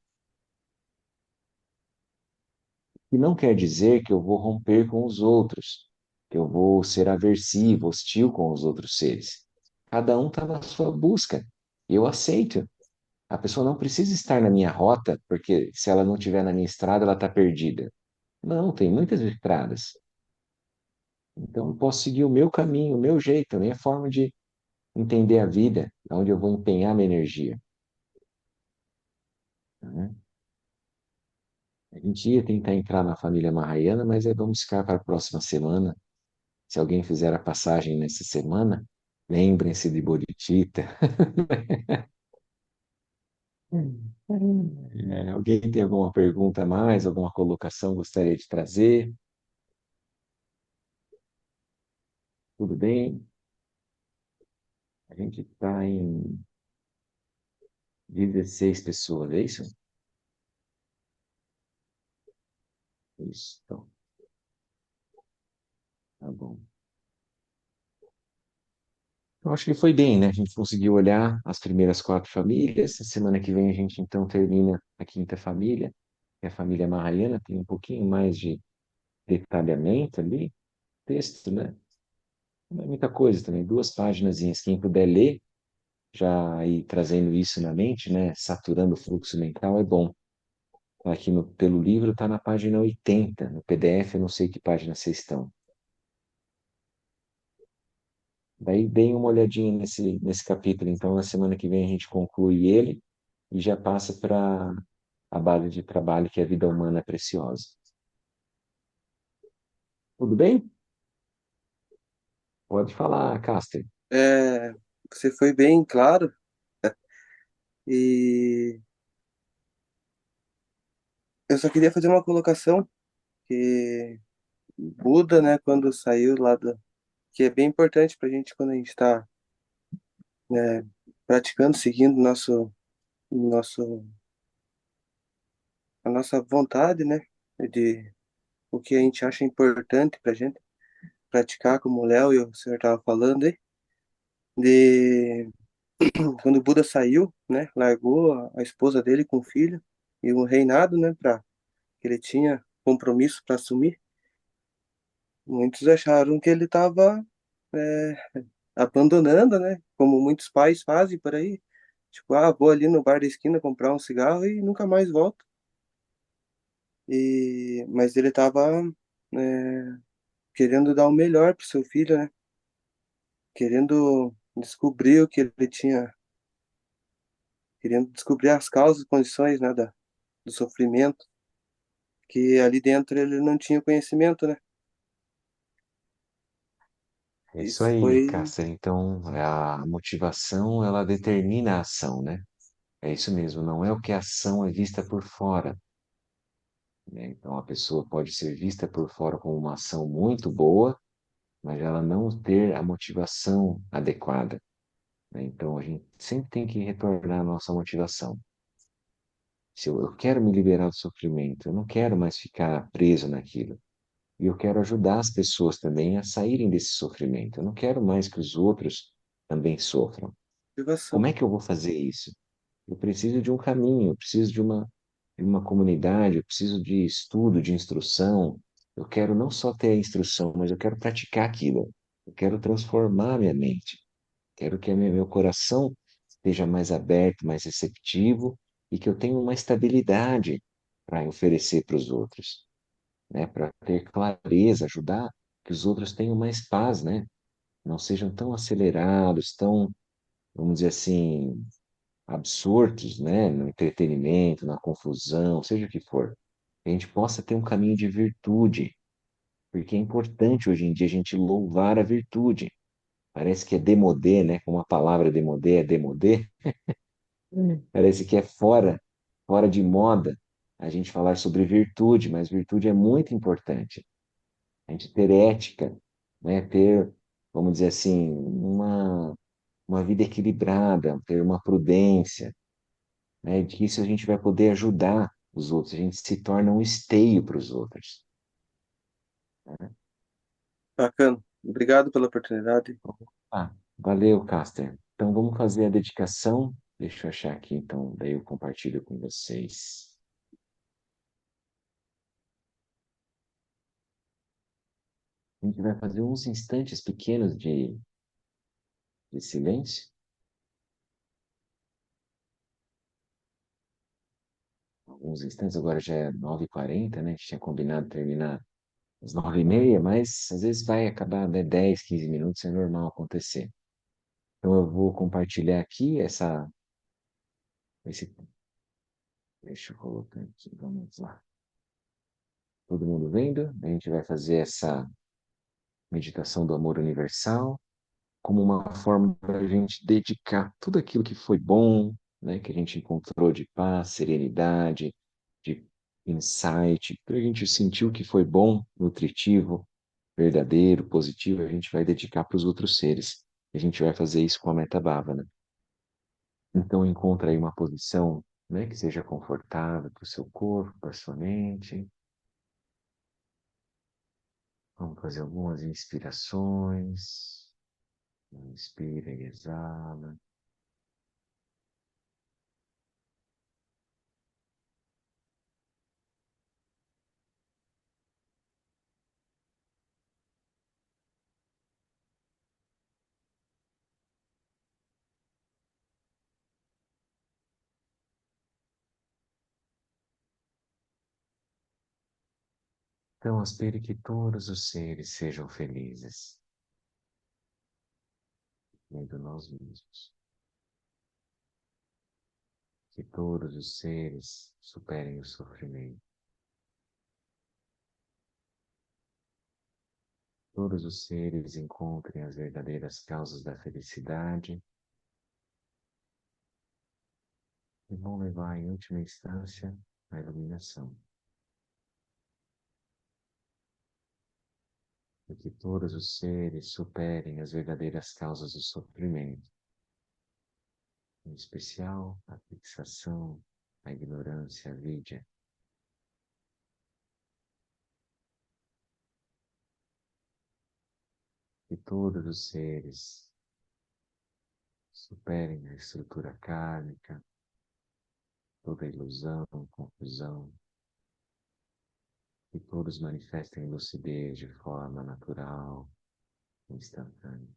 E não quer dizer que eu vou romper com os outros, que eu vou ser aversivo, hostil com os outros seres. Cada um está na sua busca. Eu aceito. A pessoa não precisa estar na minha rota, porque se ela não estiver na minha estrada, ela está perdida. Não, tem muitas estradas. Então, eu posso seguir o meu caminho, o meu jeito, a minha forma de entender a vida, onde eu vou empenhar minha energia. Né? A gente ia tentar entrar na família Mahayana, mas vamos ficar para a próxima semana. Se alguém fizer a passagem nessa semana, lembrem-se de Bodhicitta. Alguém tem alguma pergunta a mais, alguma colocação gostaria de trazer? Tudo bem? A gente está em 16 pessoas, é isso? Isso, então, tá bom. Eu acho que foi bem, né? A gente conseguiu olhar as primeiras 4 famílias. A semana que vem a gente então termina a quinta família, que é a família Mahayana, tem um pouquinho mais de detalhamento ali, texto, né? Não é muita coisa também, 2 páginas, quem puder ler, já ir trazendo isso na mente, né? Saturando o fluxo mental é bom. Aqui pelo livro está na página 80, no PDF eu não sei que página vocês estão. Daí deem uma olhadinha nesse capítulo. Então, na semana que vem a gente conclui ele e já passa para a base de trabalho que é a vida humana é preciosa. Tudo bem? Pode falar, Caster. É, você foi bem claro e eu só queria fazer uma colocação que Buda, né, quando saiu lá do, que é bem importante para a gente quando a gente está, né, praticando, seguindo nosso, a nossa vontade, né, de o que a gente acha importante para gente praticar, como o Léo e o senhor estava falando aí, de quando o Buda saiu, né, largou a esposa dele com o filho e o reinado, né, para que ele tinha compromisso para assumir. Muitos acharam que ele estava abandonando, né? Como muitos pais fazem por aí. Tipo, ah, vou ali no bar da esquina comprar um cigarro e nunca mais volto. Mas ele estava querendo dar o melhor pro seu filho, né? Querendo descobrir o que ele tinha, querendo descobrir as causas e condições, né, do sofrimento, que ali dentro ele não tinha conhecimento, né? É isso Isso aí, foi, Caster. Então, a motivação, ela determina a ação, né? É isso mesmo, não é o que a ação é vista por fora, né? Então, a pessoa pode ser vista por fora como uma ação muito boa, mas ela não ter a motivação adequada, né? Então, a gente sempre tem que retornar à nossa motivação. Se eu quero me liberar do sofrimento, eu não quero mais ficar preso naquilo. E eu quero ajudar as pessoas também a saírem desse sofrimento. Eu não quero mais que os outros também sofram. Como motivação. é que eu vou fazer isso? Eu preciso de um caminho, eu preciso de uma comunidade, eu preciso de estudo, de instrução. Eu quero não só ter a instrução, mas eu quero praticar aquilo. Eu quero transformar a minha mente. Quero que meu coração esteja mais aberto, mais receptivo e que eu tenha uma estabilidade para oferecer para os outros, né? Para ter clareza, ajudar que os outros tenham mais paz, né? Não sejam tão acelerados, tão, vamos dizer assim, absortos, né? No entretenimento, na confusão, seja o que for. Que a gente possa ter um caminho de virtude, porque é importante hoje em dia a gente louvar a virtude. Parece que é demodê, né? Como a palavra demodê é demodê, parece que é fora de moda a gente falar sobre virtude, mas virtude é muito importante. A gente ter ética, né? Ter, vamos dizer assim, uma vida equilibrada, ter uma prudência, né? De que isso a gente vai poder ajudar os outros, a gente se torna um esteio para os outros. Bacana. Obrigado pela oportunidade. Ah, valeu, Caster. Então vamos fazer a dedicação. Deixa eu achar aqui, então, daí eu compartilho com vocês. A gente vai fazer uns instantes pequenos de silêncio. Alguns instantes, agora já é 9h40, né? A gente tinha combinado terminar às 9h30, mas às vezes vai acabar, né, 10, 15 minutos, é normal acontecer. Então eu vou compartilhar aqui esse, deixa eu colocar aqui, vamos lá. Todo mundo vendo? A gente vai fazer essa meditação do amor universal como uma forma para a gente dedicar tudo aquilo que foi bom, né, que a gente encontrou de paz, serenidade, de insight, que a gente sentiu que foi bom, nutritivo, verdadeiro, positivo, a gente vai dedicar para os outros seres. A gente vai fazer isso com a meta bhavana. Então encontra aí uma posição, né, que seja confortável para o seu corpo, para a sua mente. Vamos fazer algumas inspirações. Inspira e exala. Então, aspire que todos os seres sejam felizes. incluindo nós mesmos. Que todos os seres superem o sofrimento. Todos os seres encontrem as verdadeiras causas da felicidade e vão levar, em última instância, a iluminação. E que todos os seres superem as verdadeiras causas do sofrimento, em especial a fixação, a ignorância, a avidya. Que todos os seres superem a estrutura kármica, toda ilusão, confusão, que todos manifestem lucidez de forma natural, instantânea.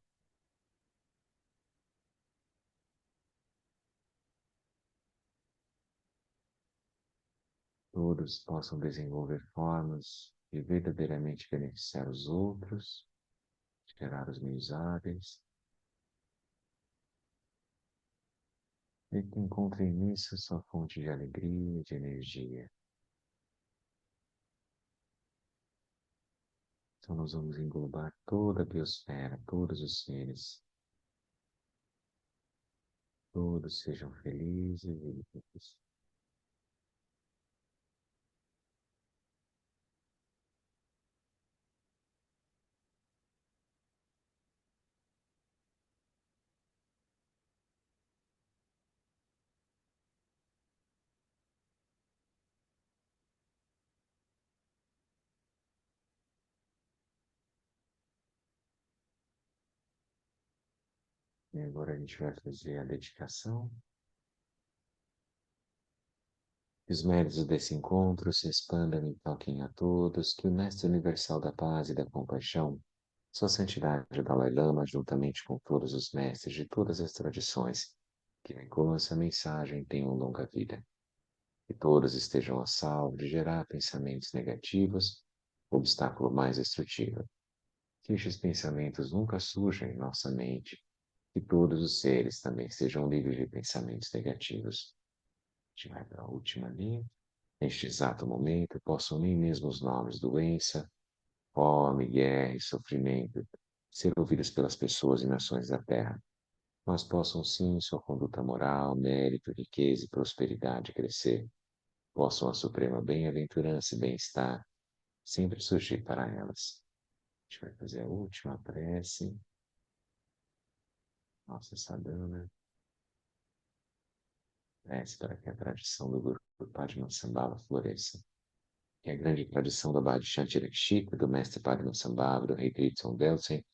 Todos possam desenvolver formas de verdadeiramente beneficiar os outros, gerar os meios hábeis, e que encontrem nisso sua fonte de alegria e de energia. Então nós vamos englobar toda a biosfera, todos os seres. Todos sejam felizes e livres. E agora a gente vai fazer a dedicação. Que os méritos desse encontro se expandam e toquem a todos, que o Mestre Universal da Paz e da Compaixão, Sua Santidade o Dalai Lama, juntamente com todos os mestres de todas as tradições que vinculam essa mensagem, tenham longa vida. Que todos estejam a salvo de gerar pensamentos negativos, obstáculo mais destrutivo. Que estes pensamentos nunca surjam em nossa mente. Que todos os seres também estejam livres de pensamentos negativos. A gente vai para a última linha. Neste exato momento, possam nem mesmo os nomes doença, fome, guerra e sofrimento ser ouvidos pelas pessoas e nações da Terra, mas possam sim sua conduta moral, mérito, riqueza e prosperidade crescer. Possam a suprema bem-aventurança e bem-estar sempre surgir para elas. A gente vai fazer a última prece. Nossa Sadhana. Prece para que a tradição do Guru Padmasambhava floresça. Que a grande tradição do Bhadishanti Rakshita, do mestre Padmasambhava, do rei Tritson Belsen,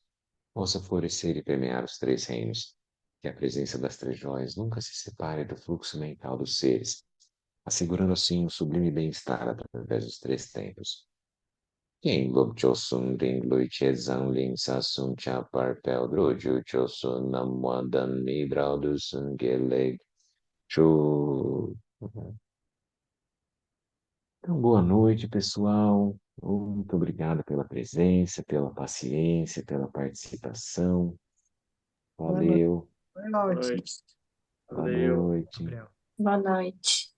possa florescer e permear os três reinos. Que a presença das três joias nunca se separe do fluxo mental dos seres, assegurando assim um sublime bem-estar através dos três tempos. Quem Lub Chosun Ring Lui Che Zang Ling Sasun Cha Par Pel Droju Chosun Nam Wadan Mi Brau Du Sun Geleg Chu. Então, boa noite, pessoal. Muito obrigado pela presença, pela paciência, pela participação. Boa noite. Valeu. Foi Boa ótimo. noite. Boa Valeu. noite. Gabriel. Boa noite.